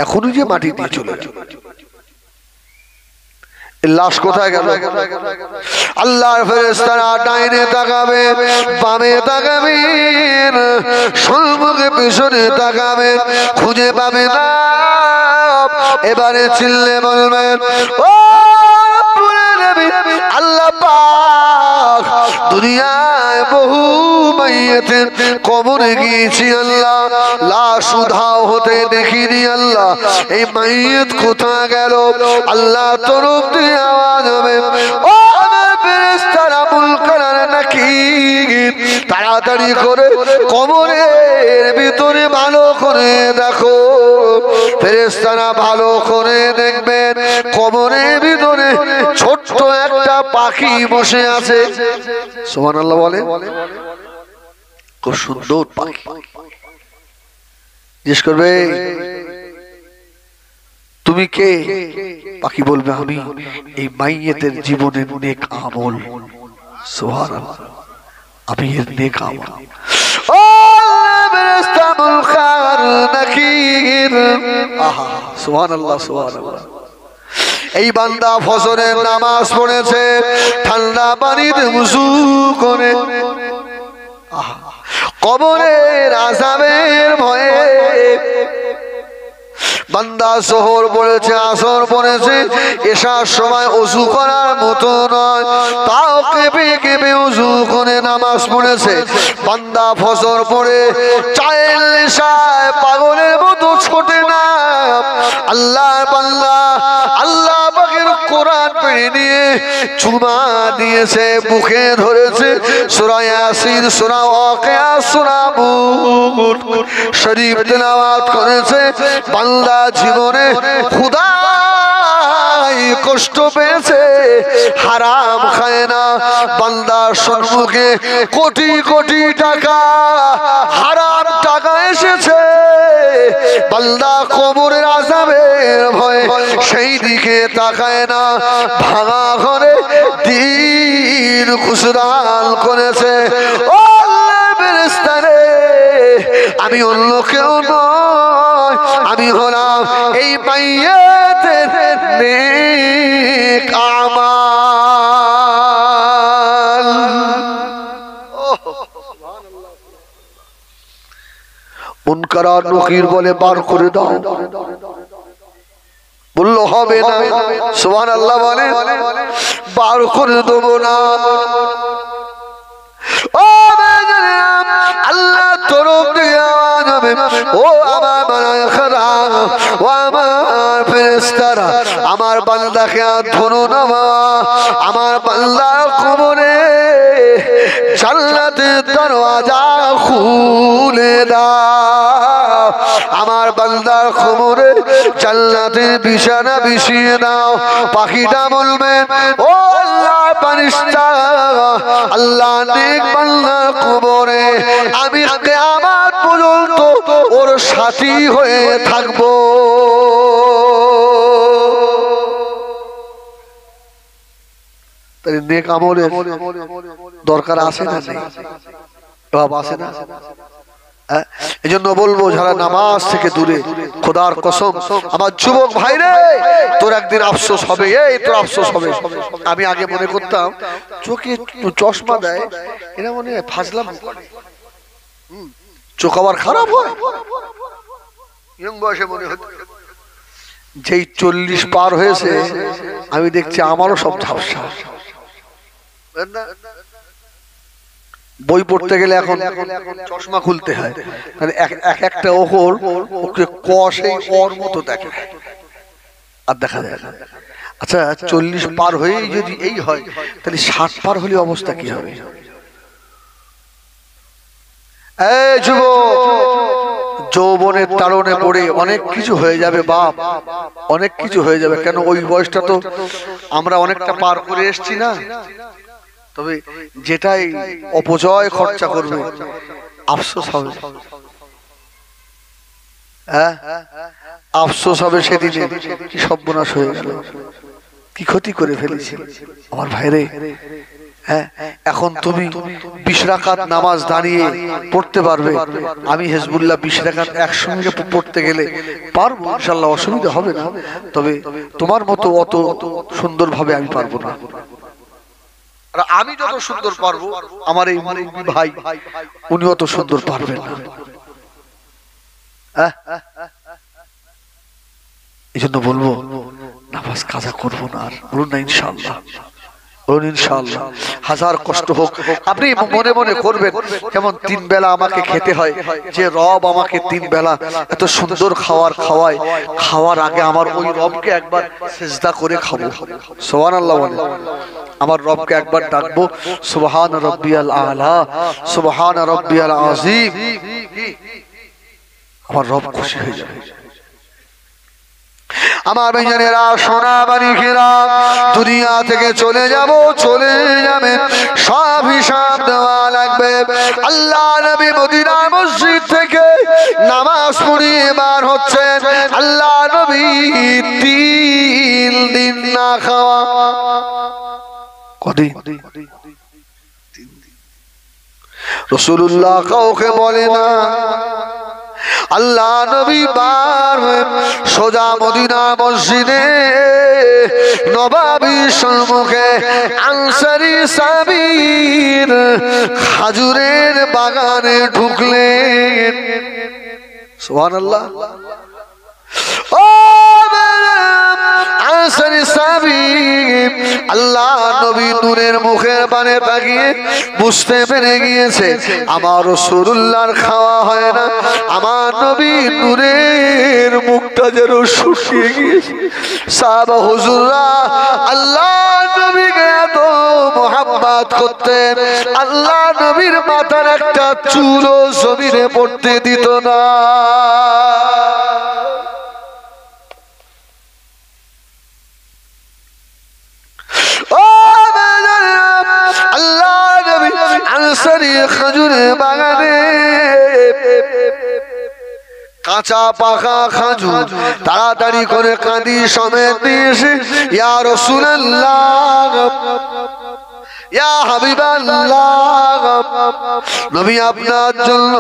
এখনো যে মাটি দিয়ে চলে গেল, লাশ কোথায় গেল? আল্লাহর ফেরেশতারা ডাইনে তাকাবে, বামে তাকাবে, সম্মুখে পিছনে তাকাবে, খুঁজে পাবে না। এবারে চিল্লে বলবেন ও আল্লাহ পাক, দুনিয়ায় বহু মাইয়িতের কবরে গিয়েছি আল্লাহ, লাশ উধাও হতে দেখিনি আল্লাহ। এই মাইয়িত কোথায় গেল? আল্লাহ তরফ দিয়ে আওয়াজ হবে ছোট্ট একটা পাখি বসে আছে। সুবহানাল্লাহ বলে, খুব সুন্দর পাখি। জিজ্ঞেস করবে তুমি কে? পাখি বলবে আমি এই মাইয়েতের জীবনের নেক আমল। সুবহানাল্লাহ, আমি এর নেক আমল। ও বেরেস্তামুল খার নাকির, আহা সুবহানাল্লাহ সুবহানাল্লাহ। এই বান্দা ফজরের নামাজ পড়েছে, ঠান্ডা পানিতে ওযু করে, কবরের আযাবের ভয়ে বান্দা যোহর পড়েছে, আসর পড়েছে, এশার সময় ওযু করার মতো নয়, তাও কেঁপে কেঁপে ওযু করে নামাজ পড়েছে। বান্দা ফজর পড়ে চায়ের নেশায় পাগলের মতো ছোটে না, আল্লাহর বান্দা আল্লাহ পাকের কোরআন পড়ে নিয়ে চুমা দিয়েছে, বুকে ধরেছে, সূরা ইয়াসিন, সূরা ওয়াকিয়া, সূরা বুর শরীফ তেলাওয়াত করেছে। বান্দা জীবনে খোদাই কষ্ট পেয়েছে, হারাম খায় না। বান্দার সম্মুখে কোটি কোটি টাকা, হারাম টাকা এসেছে, বান্দা কবরের আযাবের ভয়ে সেই দিকে তাকায় না। ভাঙা ঘরে দিন খুশরাল করেছে। ও আল্লাহর ফেরেশতা রে, আমি অন্য কেউ নয়, আমি হলাম এই মাইয়াতের নেক আমাল। মুনকার আর নকির বলে বার করে দাও, বলল হবে না। সুবহানাল্লাহ বলে বার করে দেবো না। ও আল্লাহ তরফ থেকে আওয়াজ হবে, ও আমার মালায়েকারা, ও আমার ফেরেশতারা, আমার বান্দাকে আর ধরো না, আমার বান্দার কবরে জান্নাতের দরওয়াজা খুলে দাও, আমার বান্দার কবরে জান্নাতের বিছানা বিছিয়ে দাও। পাখিটা বলবে, ও আল্লাহ ফেরেশতা, আল্লাহ নেক বান্দার কবরে আমি কিয়ামত পর্যন্ত ওর সাথী হয়ে থাকবো। তাই নেক আমলের দরকার আছে না? আছে না? এই জন্য বলবো যারা নামাজ থেকে দূরে, খোদার কসম আমার যুবক ভাই রে, তোর একদিন আফসোস হবে, এই তোর আফসোস হবে। আমি আগে মনে করতাম চোখে চশমা দেয় এরা মনে হয় ফাজলাম, চোখ আবার খারাপ হয়, ইয়ং বয়সে মনে হতো। যেই 40 পার হয়েছে আমি দেখছি আমারও সব ঝাপসা। বই পড়তে গেলে এখন চশমা খুলতে হয়, এক একটা ওহর ওকে কষে ওর মতো দেখে আর দেখা যায়। আচ্ছা 40 পার হয়েই যদি এই হয়, তাহলে 60 পার হলে অবস্থা কি হবে? এই যুবক, যৌবনের তাড়নে পড়ে অনেক কিছু হয়ে যাবে বাপ, অনেক কিছু হয়ে যাবে। কেন ওই বয়সটা তো আমরা অনেকটা পার করে এসছি না? তবে যেটাই অপচয় খরচা করবে আফসোস হবে, হ্যাঁ আফসোস হবে সেদিনে, কি সর্বনাশ হয়ে গেল, কি ক্ষতি করে ফেলেছি আমার ভাইরে। হ্যাঁ এখন তুমি 20 রাকাত নামাজ দাঁড়িয়ে পড়তে পারবে, আমি হিজবুল্লাহ 20 রাকাত একসঙ্গে পড়তে গেলে পারবো ইনশাআল্লাহ, অসুবিধা হবে না। তবে তোমার মতো অত সুন্দর ভাবে আমি পারবো না। আর আমি যত সুন্দর পারবো আমার এই ভাই উনি অত সুন্দর পারবেন না। এই জন্য বলবো নামাজ কাজা করবো না, আর বলুন না ইনশাআল্লাহ, বলুন ইনশাআল্লাহ। হাজার কষ্ট হোক আপনি মনে মনে করবেন, যেমন 3 বেলা আমাকে খেতে হয়, যে রব আমাকে 3 বেলা এত সুন্দর খাওয়ার খাওয়ায়, খাওয়ার আগে আমার ওই রবকে একবার সিজদা করে খাবো। সুবহানাল্লাহ বলে আমার রবকে একবার ডাকবো, সুবহান রাব্বিয়াল আলা, সুবহান রাব্বিয়াল আযীম, আমার রব খুশি হয়ে যাবে। আমার ভাইজানেরা সোনা বাড়িখেরা দুনিয়া থেকে চলে যাবে সব হিসাব দেওয়া লাগবে আল্লাহ নবী মদিনা মসজিদ থেকে নামাজ পড়ে বার হচ্ছেন আল্লাহ নবী 3 দিন না খাওয়া কদিন রাসূলুল্লাহ কাউকে বলে না আল্লাহ নবী বার সোজা মদিনা মসজিদে নববীর সম্মুখে আনসারী সাহাবীর খেজুরের বাগানে ঢুকলেন সুবহানাল্লাহ ও আনসারী সাহাবী আল্লাহ নবী নূরের মুখের পানে তাকিয়ে বুঝতে পেরে গিয়েছে আমার রাসূলুল্লাহর খাওয়া হয় না আমার নবী নূরের মুখটা যেন শুকিয়ে গিয়েছে সাহাবা হুজুররা আল্লাহ নবীকে এত মোহাব্বত করতেন আল্লাহ নবীর মাথার একটা চুলও জমিনে পড়তে দিত না আল্লাহ নবী আনসারী খেজুরের বাগানে কাঁচা পাকা খেজুর তাড়াতাড়ি করে কাঁদি সমেত নিয়ে এসে ইয়া রাসূলুল্লাহ ইয়া হাবিবাল্লাহ নবী আপনার জন্য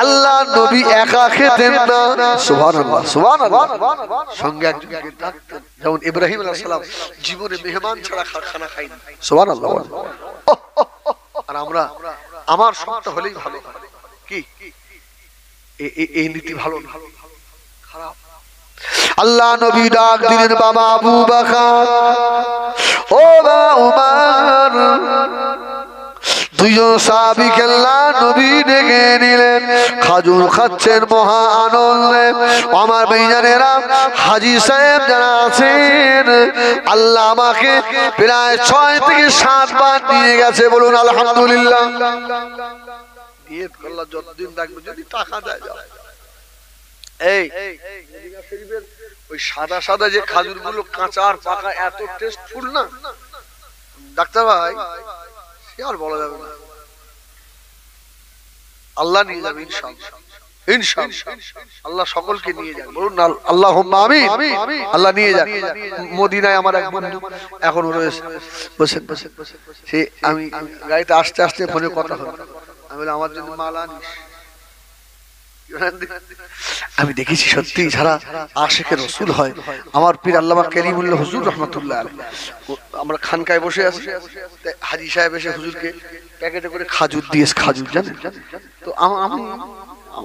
আল্লাহ নবী একা খেতেন না সুবহানাল্লাহ সুবহানাল্লাহ সঙ্গে একজন ডাকতেন যেমন ইব্রাহিম আলাইহিস সালাম জীবনে মেহমান ছাড়া খানা খায়নি সুবহানাল্লাহ আর আমরা আমার সবটা হলেই ভালো কি এই নীতি ভালো না খারাপ আল্লাহ নবী ডাক দিলেন বাবা আবু বকর ও বাবা উমর দুইজন সাহাবীকে আল্লাহ নবী ডেকে নিলেন খেজুর খাচ্ছেন মহা আনন্দে আমার ভাইজানেরা হাজী সাহেব যারা আছেন আল্লাহ আমাকে প্রায় 6 থেকে 7 বার নিয়ে গেছে বলুন আলহামদুলিল্লাহ নিয়ত করলা যতদিন থাকবে যদি টাকা দেয় এই মদিনা শরীফের ওই সাদা সাদা যে খেজুরগুলো কাঁচা আর পাকা এত টেস্টফুল না ডাক্তার ভাই সে আর বলা যাবে না আল্লাহ নিয়ে যাবে ইনশাআল্লাহ ইনশাআল্লাহ আল্লাহ সকলকে নিয়ে যাবে বলুন না আল্লাহুম্মা আমিন আল্লাহ নিয়ে যান মদিনায় আমার এক বন্ধু এখনো রয়েছে বসে সে আমি গাড়িতে আস্তে আস্তে ফোনে কথা হলো আমি বললাম আমার জন্য মাল আনিস আমি দেখেছি সত্যি যারা আশিকে রাসূল হয় আমার পীর আল্লামা কালিমুল্লাহ হুজুর রাহমাতুল্লাহ আলাইহি আমরা খানকায় বসে আছি হাজী সাহেব এসে হুজুরকে প্যাকেটে করে খেজুর দিয়েছে খেজুর জানেন তো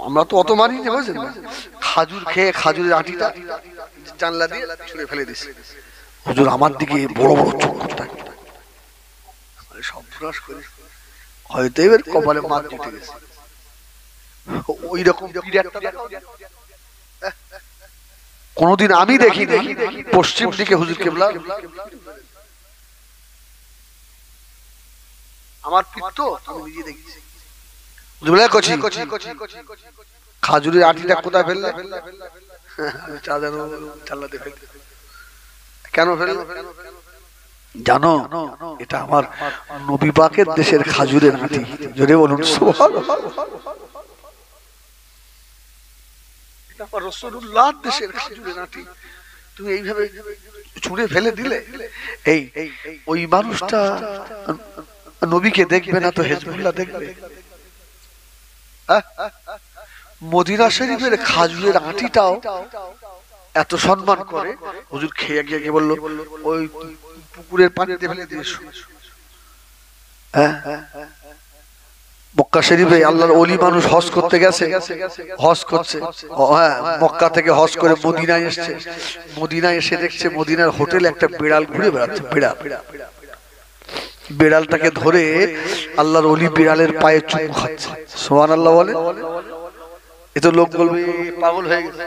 আমরা তো অত মানি না বুঝছেন না খেজুর খেয়ে খেজুরের আটিটা জানলা দিয়ে ছুঁড়ে ফেলে দিয়েছে হুজুর আমার দিকে বড় বড় চোখ করতে মানে সব ফ্রাস করে হয়তো এবার কপালে মাছ জুটে গেছে ওই রকম কোনদিন আমি দেখিনি পশ্চিম দিকে হুজুর কেবলা আমার পিত্ত আমি নিজে দেখেছি খাজুরের আটিটা কোথায় ফেললে কেন ফেললে জানো এটা আমার নবী পাকের দেশের খাজুরের আটি জোরে বলুন সুবহানাল্লাহ রাসূলুল্লাহর দেশের খেজুরের আটি তুমি এইভাবে ছুঁড়ে ফেলে দিলে এই ওই মানুষটা নবীকে দেখবে না তো হিজবুল্লাহ দেখবে মদিনা শরীফের খেজুরের আটিটাও এত সম্মান করে হুজুর খেয়ে গিয়ে বলল ওই পুকুরের পানিতে ফেলে দিয়েছো মক্কা শরীফে আল্লাহর ওলি মানুষ হজ করতে গেছে হজ করছে হ্যাঁ মক্কা থেকে হজ করে মদিনায় এসেছে মদিনায় এসে দেখছে মদিনার হোটেলে একটা বিড়াল ঘুরে বেড়াচ্ছে বিড়ালটাকে ধরে আল্লাহর ওলি বিড়ালের পায়ে চুমু খাচ্ছে সুবহানাল্লাহ বলে এ তো লোক বলবে পাগল হয়ে গেছে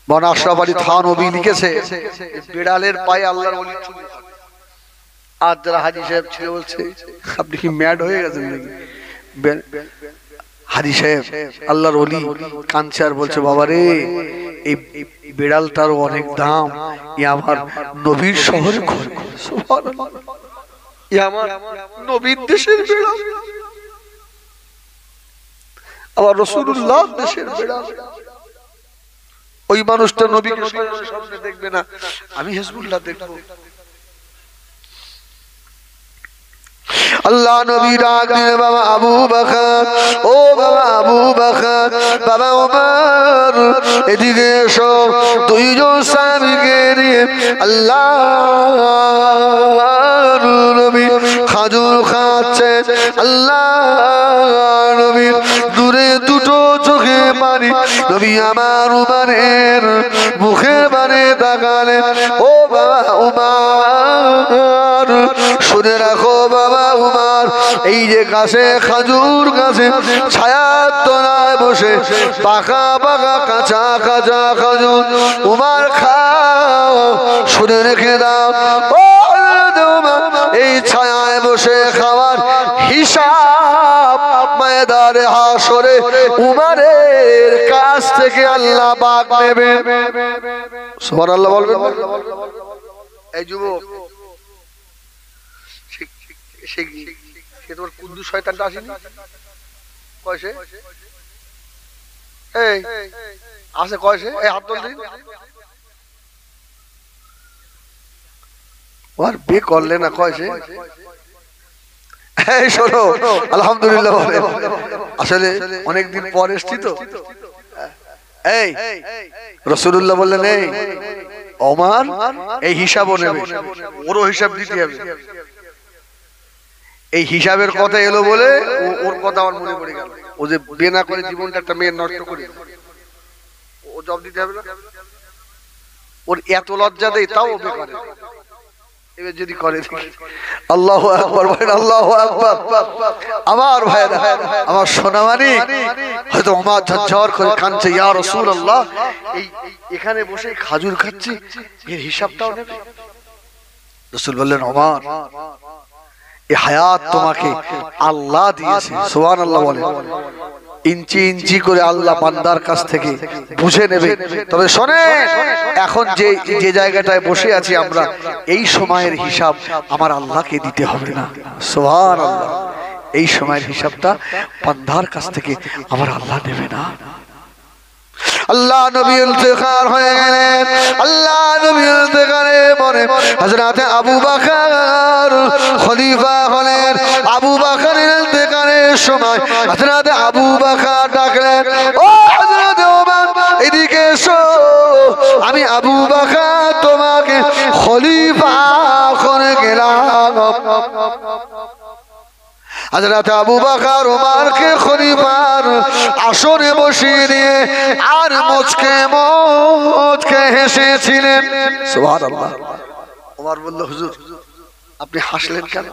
বনা আশরাফ আলী থানবী লিখেছে বিড়ালের পায়ে আল্লাহর ওলি চুমু খাচ্ছে আর যারা হাজী সাহেব ছিল বলছে আপনি কি ম্যাড হয়ে গেছেন নাকি হাজী সাহেব আল্লাহর ওলি কাঁদছে আর বলছে বাবা রে এই বিড়ালটারও অনেক দাম। ই আমার নবীর শহরে ঘর, সুবহানাল্লাহ, ই আমার নবীর দেশের বিড়াল, আমার রাসূলুল্লাহ দেশের বিড়াল। ওই মানুষটা নবীকে সামনে দেখবে না, আমি হিজবুল্লাহ দেখব। আল্লাহ নবী ডাক দিলেন, বাবা আবু বকর, ও বাবা আবু বকর, বাবা ওমর, এদিকে এসো। দুইজন সাহাবীকে নিয়ে আল্লাহ নবী খাজুর খাচ্ছে। আল্লাহ নবী দূরে দুটো চোখে পানি নবী আমার উমারের মুখের বারে তাকালেন। ও বাবা উমার, শুনে রাখো বাবা উমার, এই যে গাছে খাজুর গাছে ছায়ার তলায় বসে পাকা পাকা কাঁচা কাঁচা খাজুর উমার খাও, শুনে রেখে দাও। ও এই ছায়ায় বসে খাওয়ার হিসাব ময়দানে হাসরে উমারের কাছ থেকে আল্লাহ পাক নেবে। সুবহানাল্লাহ বলবেন। এই যুবক, সে তোমার কুদ্দুস শয়তানটা আসেনি? কয়সে এই আসে, কয়সে এই হাত তুল দিন। ওর বে করলে না, কয়সে এই শোনো, আলহামদুলিল্লাহ বলে। আসলে অনেকদিন পর এসছি তো। এই রাসূলুল্লাহ বললেন, এই ওমর এই হিসাবও নেবে, ওরও হিসাব দিতে হবে। এই হিসাবের কথা এলো বলে ওর কথা আমার মনে পড়ে গেল। ও যে বিয়ে না করে জীবনটা একটা মেয়ের নষ্ট করে, ও জব দিতে হবে না? ওর এত লজ্জা দেয় তাও ও বেকার। এবার যদি করে, আল্লাহু আকবার বলেন, আল্লাহু আকবার। আমার ভাইরা, আমার সোনামানি, হয়তো ওমর ঝরঝর করে কাঁদছে, ইয়া রাসূলুল্লাহ, এই এখানে বসে খাজুর খাচ্ছি, এর হিসাবটাও নেবে? রাসূল বললেন, ওমর, এই হায়াত তোমাকে আল্লাহ দিয়েছে, সুবহানাল্লাহ বলেন। ইঞ্চি ইঞ্চি করে আল্লাহ বান্দার কাছ থেকে বুঝে নেবে। তবে শোনেন, এখন যে যে জায়গাটায় বসে আছি আমরা, এই সময়ের হিসাব আমার আল্লাহকে দিতে হবে না, সুবহানাল্লাহ। এই সময়ের হিসাবটা বান্দার কাছ থেকে আমার আল্লাহ নেবে না। আল্লাহ নবী ইন্তেকাল হয়ে গেলেন। আল্লাহ নবী ইন্তেকালে পরে হযরত আবু বকর খলিফা হলেন। আবু বকরের ইন্তেকালের সময় হযরত আবু বকর ডাকলেন, ও হযরত ওমর, এদিকে এসো, আমি আবু বকর তোমাকে খলিফা করে গেলাম। হযরত আবু বকর ওমরকে খলিফার আসনে বসিয়ে দিয়ে আর মুচকে মুচকে হেসেছিলেন, সুবহানাল্লাহ। ওমর বলল, হুজুর আপনি হাসলেন কেন?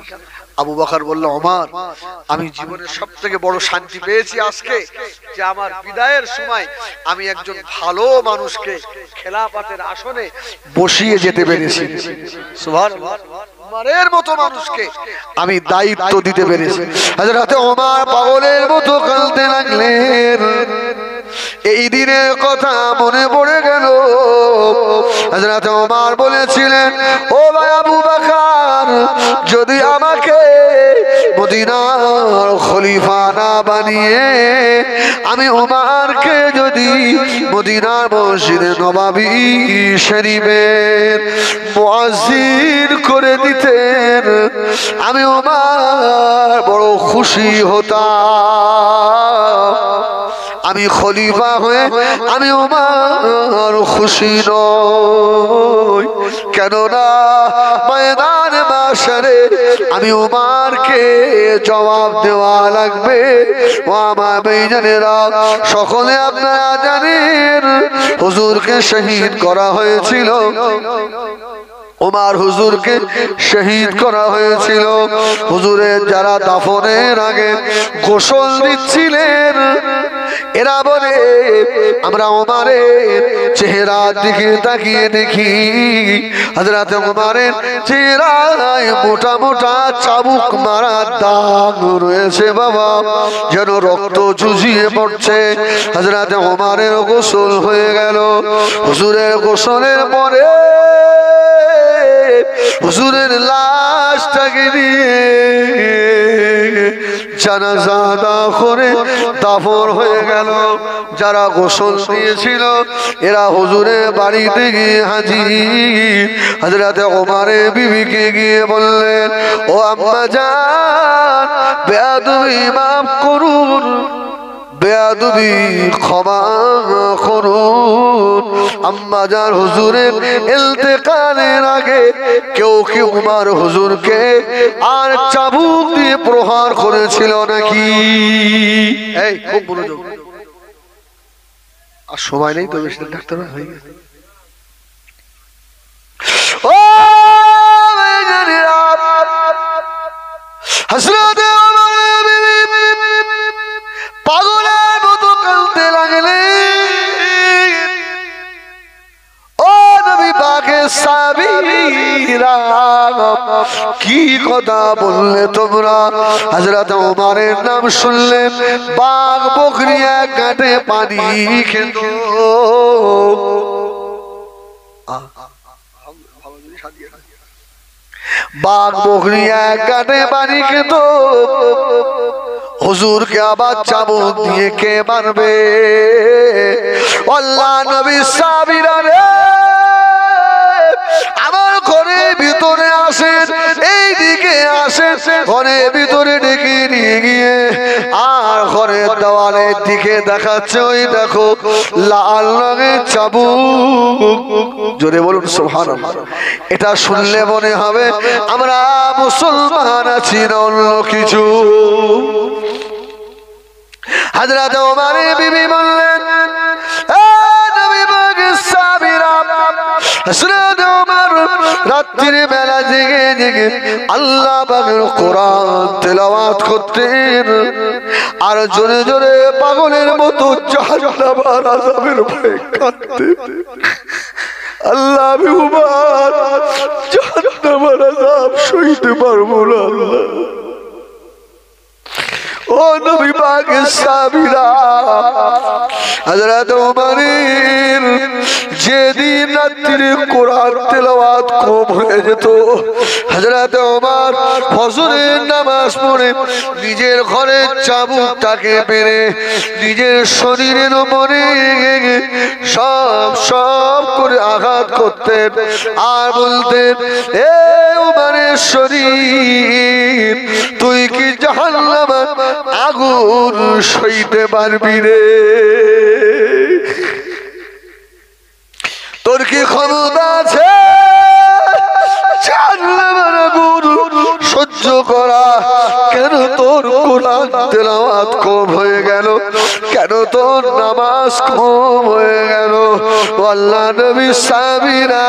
আবু বকর বলল, ওমর, আমি জীবনের সবথেকে বড় শান্তি পেয়েছি আজকে, যে আমার বিদায়ের সময় আমি একজন ভালো মানুষকে খেলাফতের আসনে বসিয়ে যেতে পেরেছি, সুবহানাল্লাহ। ওমরের মতো মানুষকে আমি দায়িত্ব দিতে পেরেছি। হযরত ওমর পাগলের মতো কাঁদতে লাগলেন। এই দিনের কথা মনে পড়ে গেল। হযরত ওমর বলেছিলেন, ও ভাই আবু বকর, যদি আমাকে মদিনার খলিফা না বানিয়ে আমি ওমরকে যদি মদিনার মসজিদে নববী শরীফের মুয়াজ্জিন করে দিতেন, আমি ওমর বড় খুশি হতাম। আমি খলিফা হয়ে আমি ওমর খুশি নই, কেননা ময়দানে মাশরে আমি ওমরকে জবাব দেওয়া লাগবে। ও আমার ভাইজানেরা, সকলে আপনারা জানেন হুজুরকে শহীদ করা হয়েছিল ওমর হুজুরকে শহীদ করা হয়েছিল। হুজুরের যারা দাফনের আগে গোসল দিচ্ছিলেন এরা বলে আমরা ওমরের চেহারার দিকে তাকিয়ে দেখি হযরত ওমরের চেহারায় মোটা মোটা চাবুক মারার দাগ রয়েছে বাবা, যেন রক্ত চুষিয়ে পড়ছে। হযরত ওমরের গোসল হয়ে গেল। হুজুরের গোসলের পরে হুজুরের লাশটাকে নিয়ে জানাজা আদা করে দাফন হয়ে গেল। যারা গোসল দিয়েছিল এরা হুজুরের বাড়িতে গিয়ে হাজির। হযরত ওমরের বিবিকে গিয়ে বললেন, ও আম্মা জান, বেয়াদবি মাফ করুন, বেয়াদবি ক্ষমা করুন। আম্মা জান হুজুরের ইন্তেকালের আগে কেউ কি উমর হুজুরকে আর চাবুক দিয়ে প্রহার করেছিল নাকি? এই খুব মনোযোগ, আর সময় নেই তো বেশি, ডাক্তার হয়ে গেছে। ও হযরত ওমর বিবি পাগলের মতো কাঁদতে লাগলেন। ও নবী পাকের সাহাবীরা, কি কথা বললে তোমরা? হযরত ওমরের নাম শুনলেন বাঘ বকরি এক ঘাটে পানি খেত। বাঘ বকরি এক ঘাটে পানি খেত। হুজুরকে আবার চাবুক দিয়ে কে মারবে? আল্লাহ নবী সাহাবীরা রে, আমার ঘরের ভিতরে আসেন, এই দিকে আসেন। ঘরের ভিতরে ডেকে নিয়ে গিয়ে আর ঘরের দেওয়ালের দিকে দেখাচ্ছে, ওই দেখো লাল রঙের চাবুক। জোরে বলুন সুবহানাল্লাহ। এটা শুনলে মনে হবে আমরা মুসলমান আছি না অন্য কিছু। হযরত ওমরের বিবি বললেন, এ নবী পাকের সাহাবীরা, হযরত ওমর রাত্রির বেলা জেগে জেগে আল্লাহ পাকের কোরআন তেলাওয়াত করতেন আর জোরে জোরে পাগলের মতো জাহান্নামের আযাবের ভয়ে কাঁদতেন। আল্লাহ, আমি উমর জাহান্নামের আযাব সইতে পারবো না আল্লাহ। ও নবী পাকের সাহাবীরা, হযরত ওমরের যেদিন রাত্রিরে কোরআন তেলাওয়াত কম হয়ে যেত, হযরত ওমর ফজরের নামাজ পড়ে নিজের ঘরের চাবুকটাকে পেরে নিজের শরীরের উপরে সব করে আঘাত করতেন আর বলতেন, এ ওমরের শরীর, তুই কি জাহান্নামের আগুন সইতে পারবি রে? তোর কি ক্ষমতা আছে জাহান্নামের আগুন সহ্য করা? কেন তোর কোরআন তেলাওয়াত কম হয়ে গেল? কেন তোর নামাজ কম হয়ে গেল? আল্লাহ নবী সাহাবীরা,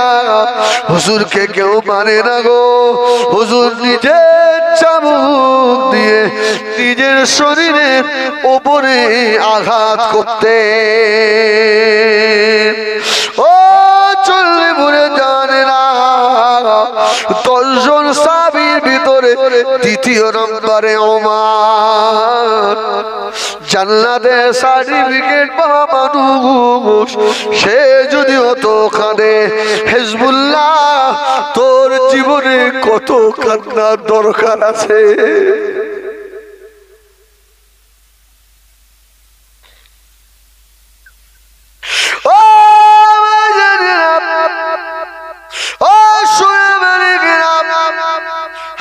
হুজুরকে কেউ মানে না গো। হুজুর নিজের চাবুক দিয়ে নিজের শরীরের উপরে আঘাত করতে। ও চললে ভুলে জানে না, 10 জন সাহাবীর ভিতরে দ্বিতীয় নম্বরে ওমর। জান্নাতে সার্টিফিকেট পাওয়া মানুষ, সে যদি হতো কাঁদে, হিজবুল্লাহ তোর জীবনে কত কান্নার দরকার আছে।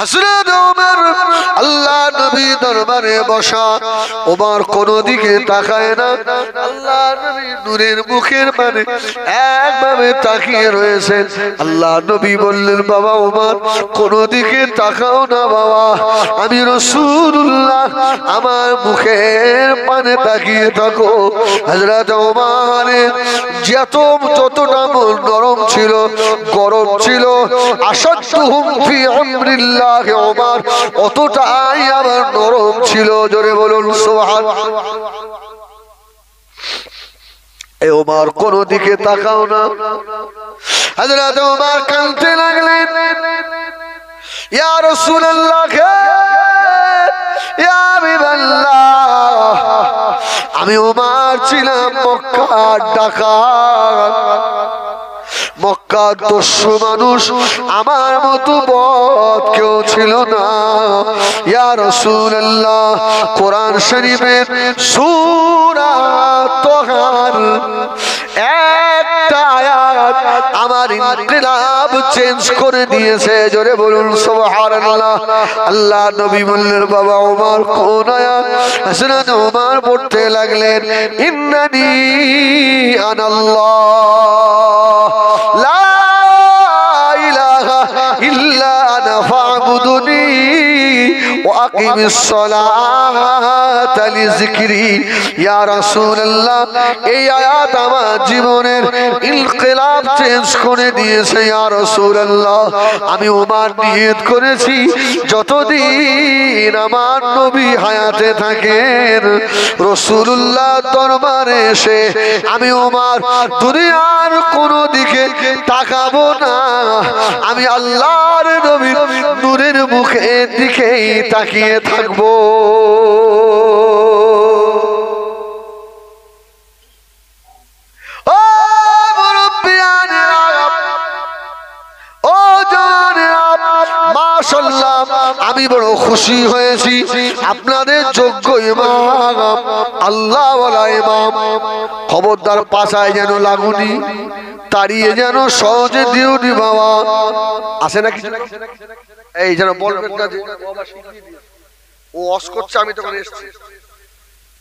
হযরত ওমর আল্লাহ নবী দরবারে বসা, ওমর কোন দিকে তাকায় না। আল্লাহ নবী নূরের মুখের মানে একভাবে তাকিয়ে রয়েছেন। আল্লাহ নবী বললেন, বাবা ওমর কোন দিকে তাকাও না বাবা, আমি রাসূলুল্লাহ, আমার মুখের পানে তাকিয়ে থাকো। হযরত ওমরের যতটা মন নরম ছিল, গরম ছিল, আসাদুহুম ফি আমরিল্লাহ ওমর অতটাই আবার নরম ছিল। জোরে বলুন সুবহানাল্লাহ। এ ওমর কোন দিকে তাকাও না। হযরত ওমর কাঁদতে লাগলেন, ইয়া রাসূলুল্লাহ, ইয়া হাবিবাল্লাহ, আমি ওমর ছিলাম মক্কার ডাকাত, মক্কার দস্যু মানুষ, আমার মতো বদ কেউ ছিল না। ইয়া রাসূলুল্লাহ, কোরআন শরীফের সূরা তাহার একটা আয়াত আমার ইনকিলাব চেঞ্জ করে দিয়েছে। জোরে বলুন সুবহানাল্লাহ। আল্লাহ নবী বললেন, বাবা ওমর কোন আয়াত? হযরত ওমর পড়তে লাগলেন, ইন্নানি আনাল্লাহ লা ইলাহা ইল্লা আনা ফা'বুদুনি ওয়া আকিমিস সালাতা লিযিকরি। ইয়া রাসূলুল্লাহ, এই আয়াত আমার জীবনের ইনকিলাব চেঞ্জ করে দিয়েছে। ইয়া রাসূলুল্লাহ, আমি ওমর নিয়ত করেছি যতদিন আমার নবী হায়াতে থাকেন, রাসূলুল্লাহ দরবারে এসে আমি ওমর দুনিয়ার কোন দিকে তাকাবো না, আমি আল্লাহর নবীর নূরের মুখের দিকেই তাকিয়ে থাকবো। ও মুরব্বিয়ানেরা, ও জানেরা, মাশাআল্লাহ, আমি বড় খুশি হয়েছি। আপনাদের যোগ্য ইমাম, আল্লাহ ওয়ালা ইমাম, খবরদার পাছায় যেন লাগুনি, তাড়িয়ে যেন সহজে দিওনি বাবা। আছে না কিছু? এই যেন বলবেন না যে ও অস করছে, আমি তখন এসেছি।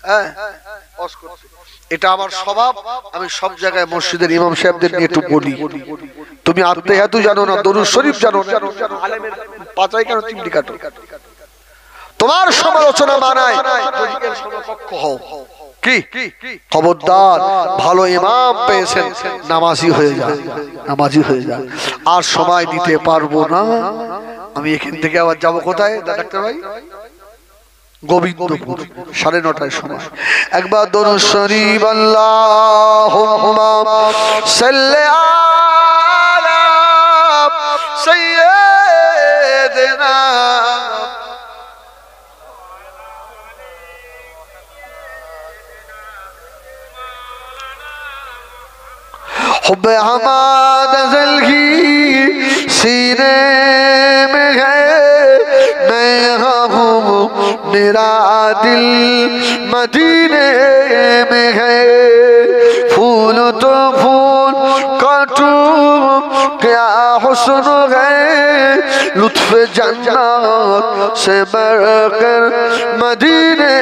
হ্যাঁ, অস করছে, এটা আমার স্বভাব। আমি সব জায়গায় মসজিদের ইমাম সাহেবদের নিয়ে একটু বলি, তুমি আত্মেহাতু জানো না, দরুদ শরীফ জানো না, আলেমের পাতায় কেন চিমটি কাটো? তোমার সমালোচনা মানায় যদি এর সমকক্ষ হও। কি খবরদার, ভালো ইমাম পেয়েছেন, নামাজি হয়ে যায়, নামাজি হয়ে যায়। আর সময় দিতে পারবো না, আমি এখান থেকে আবার যাবো কোথায় ডাক্তার ভাই? গোবিন্দপুর, 9:30টার সময়। একবার দরুদ শরীফ আল্লাহুম্মা সাল্লি আলা সাইয়্যিদিনা हुब्बे हमाद ज़िलही सीने में है, मैं हूँ मेरा दिल मदीने में है। फूल तो फूल काटू क्या हुस्न है, लुत्फ जन्नत से बढ़कर मदीने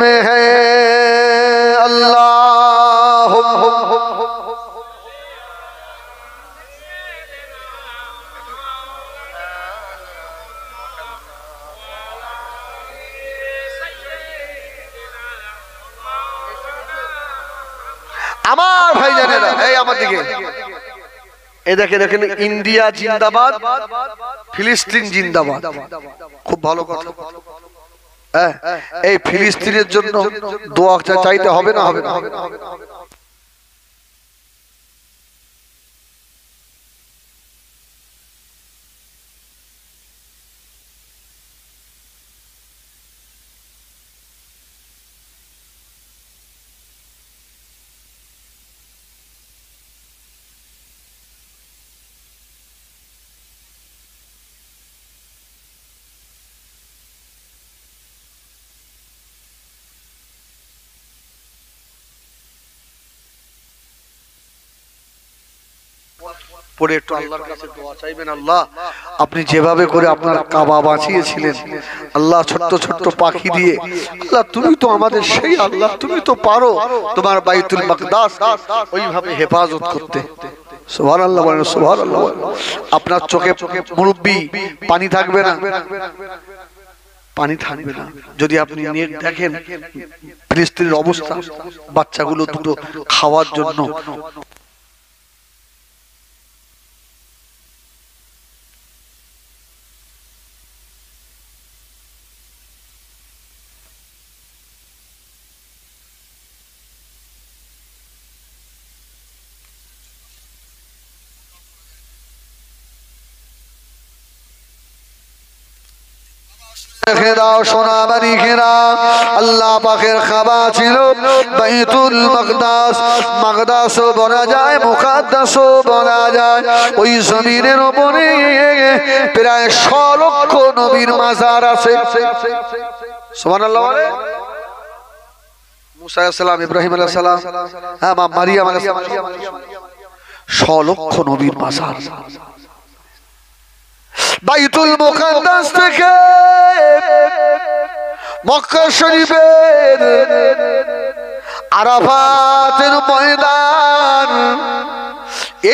में है। अल्लाह আমার ভাইজানেরা, এই আমার দিকে এই দেখেন, ইন্ডিয়া জিন্দাবাদ, ফিলিস্তিন জিন্দাবাদ। খুব ভালো কথা। এই ফিলিস্তিনের জন্য দোয়া চাইতে হবে না? হবে না? পড়ে একটু আল্লাহর কাছে দোয়া চাইবেন। আল্লাহ আপনি যেভাবে করে আপনার কাবা বাঁচিয়েছিলেন আল্লাহ, ছোট্ট ছোট্ট পাখি দিয়ে, আল্লাহ তুমি তো আমাদের সেই আল্লাহ, তুমি তো পারো তোমার বাইতুল মাকদাস ওইভাবে হেফাজত করতে। সুবহানাল্লাহ বলেন, সুবহানাল্লাহ। আপনার চোখে মুরব্বি পানি থাকবে না, পানি থাকবে না যদি আপনি নেট দেখেন ফিলিস্তিনের অবস্থা, বাচ্চাগুলো দুটো খাওয়ার জন্য সোনাবাড়ি ঘেরা আল্লাহ পাকের খাবা ছিল বাইতুল মাকদাস। মাকদাসও বলা যায়, মুকাদ্দাসও বলা যায়। ওই জমিনের উপরে প্রায় 100 লক্ষ নবীর মাজার আছে। সুবহানাল্লাহ বলে। মুসা আলাইহিস সালাম, ইব্রাহিম আলাইহিস সালাম, হ্যাঁ মা মারিয়াম আলাইহিস সালাম, 100 লক্ষ নবীর মাজার। বাইতুল মুকাদ্দাস থেকে মক্কা শরীফের আরাফাতের ময়দান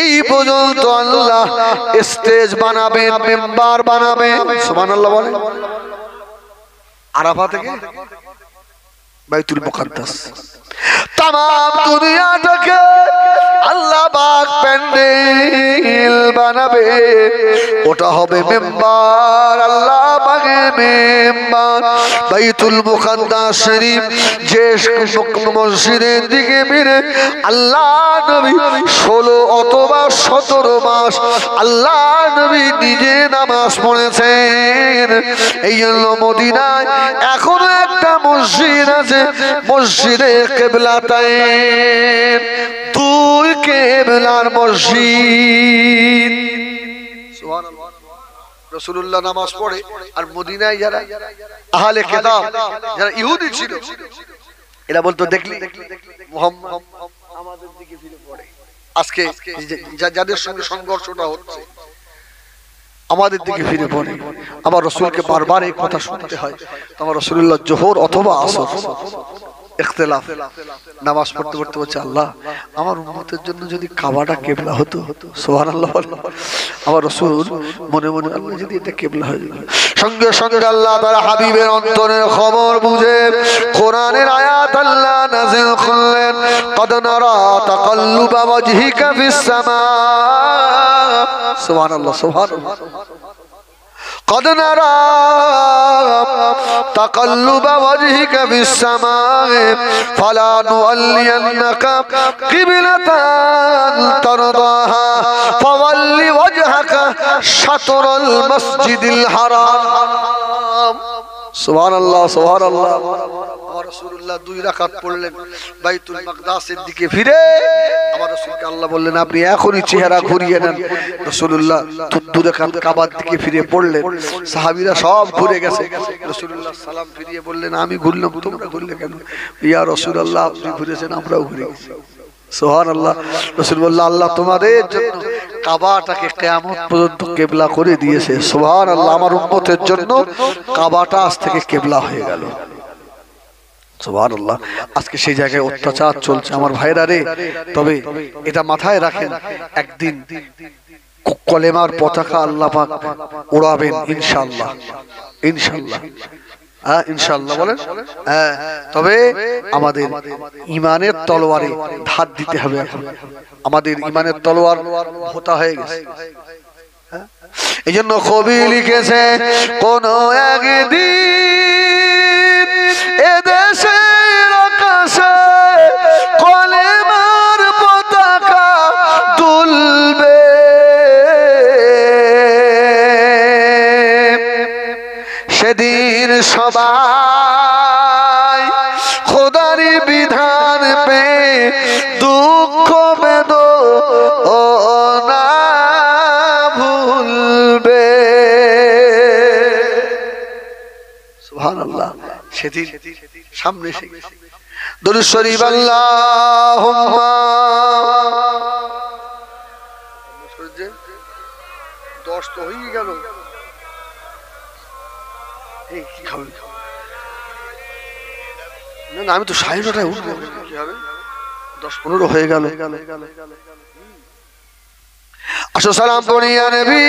এই পর্যন্ত আল্লাহ স্টেজ বানাবেন, মেম্বার বানাবেন। সুবহানাল্লাহ বলে। আরাফা থেকে বাইতুল মুকাদ্দাস তামাম দুনিয়াটাকে আল্লাহ পাক প্যান্ডেল বানাবে, ওটা হবে মেম্বার, আল্লাহ পাকের মেম্বার। বাইতুল মুকাদ্দাস শরীফ যে মসজিদের দিকে ফিরে আল্লাহ নবী 16 অথবা 17 মাস আল্লাহ নবী নিজে নামাজ পড়েছেন। এই জন্য মদিনায় এখনো একটা মসজিদ আছে, মসজিদে কিবলাতাইন, দুই কিবলার মসজিদ। সুবহানাল্লাহ। রাসূলুল্লাহ নামাজ পড়ে আর মদিনায় যারা আহলে কিতাব, যারা ইহুদি ছিল, এরা বলতো দেখলি মুহাম্মদ আমাদের দিকে ফিরে পড়ে। আজকে যাদের সঙ্গে সংঘর্ষটা হচ্ছে আমাদের দিকে ফিরে পড়ে। আবার রাসূলকে বারবার এই কথা শুনতে হয়। আমার রাসূলুল্লাহ জোহর অথবা আসর ইখতিলাফ নামাজ পড়তে পড়তে বলছে, আল্লাহ আমার উম্মতের জন্য যদি কাবাটা কিবলা হতো। সুবহানাল্লাহ। আমার রাসূল মনে মনে আল্লাহ যদি এটা কিবলা হয়ে যেত। সঙ্গে সঙ্গে আল্লাহ তাআলা হাবিবের অন্তরের খবর বুঝে কোরআনের আয়াত আল্লাহ নাযিল করলেন, কদ নারা তাকাল্লুবা ওয়াজহিকা ফিস সামা। সুবহানাল্লাহ, সুবহানাল্লাহ। قد نرى تقلب وجهك في السماء فلنولينك قبلة ترضاها فول وجهك شطر المسجد الحرام। সুবহানাল্লাহ, সুবহানাল্লাহ। আমার রাসূলুল্লাহ 2 রাকাত পড়লেন বাইতুল মাকদাসের দিকে ফিরে। আমার রাসূলকে আল্লাহ বললেন, আপনি এখনই চেহারা ঘুরিয়ে নেন। রাসূলুল্লাহ 2 রাকাত কাবার দিকে ফিরে পড়লেন। সাহাবীরা সব ঘুরে গেছে। রাসূলুল্লাহ সালাম ফিরিয়ে বললেন, আমি ঘুরলাম, তোমরা ঘুরলে কেন? ইয়া রাসূলুল্লাহ আপনি ঘুরেছেন, আমরাও ঘুরে গেছি। সুবহানাল্লাহ। রাসূল বললেন, আল্লাহ তোমাদের জন্য কাবাটাকে কিয়ামত পর্যন্ত কিবলা করে দিয়েছে। সুবহানাল্লাহ। আমার উম্মতের জন্য কাবাটা আজ থেকে কিবলা হয়ে গেল। সুবহানাল্লাহ। আজকে সেই জায়গায় অত্যাচার চলছে আমার ভাইরা রে। তবে এটা মাথায় রাখেন, একদিন কলেমার পতাকা আল্লাহ পাক উড়াবেন ইনশাআল্লাহ। ইনশাআল্লাহ, হ্যাঁ ইনশাআল্লাহ বলেন। হ্যাঁ, তবে আমাদের ঈমানের তলোয়ারে ধার দিতে হবে। এখন আমাদের ঈমানের তলোয়ার ভোতা হয়ে গেছে। এই জন্য কবি লিখেছে, কোন একদিন এদেশের আকাশে কলেমার পতাকা দুলবে, সেদিন সবাই খোদারি বিধান পেয়ে দুঃখ বেদনা ভুলবে। সুবহানাল্লাহ। সেদিন সামনে এসে গেছে। দুরূদ শরীফ আল্লাহুম্মা কি খাবে? না না, আমি তো 9:30টায় উঠবো, কি হবে? 10-15 হয়ে গেল। আসো সালাম পড়িয়া নবী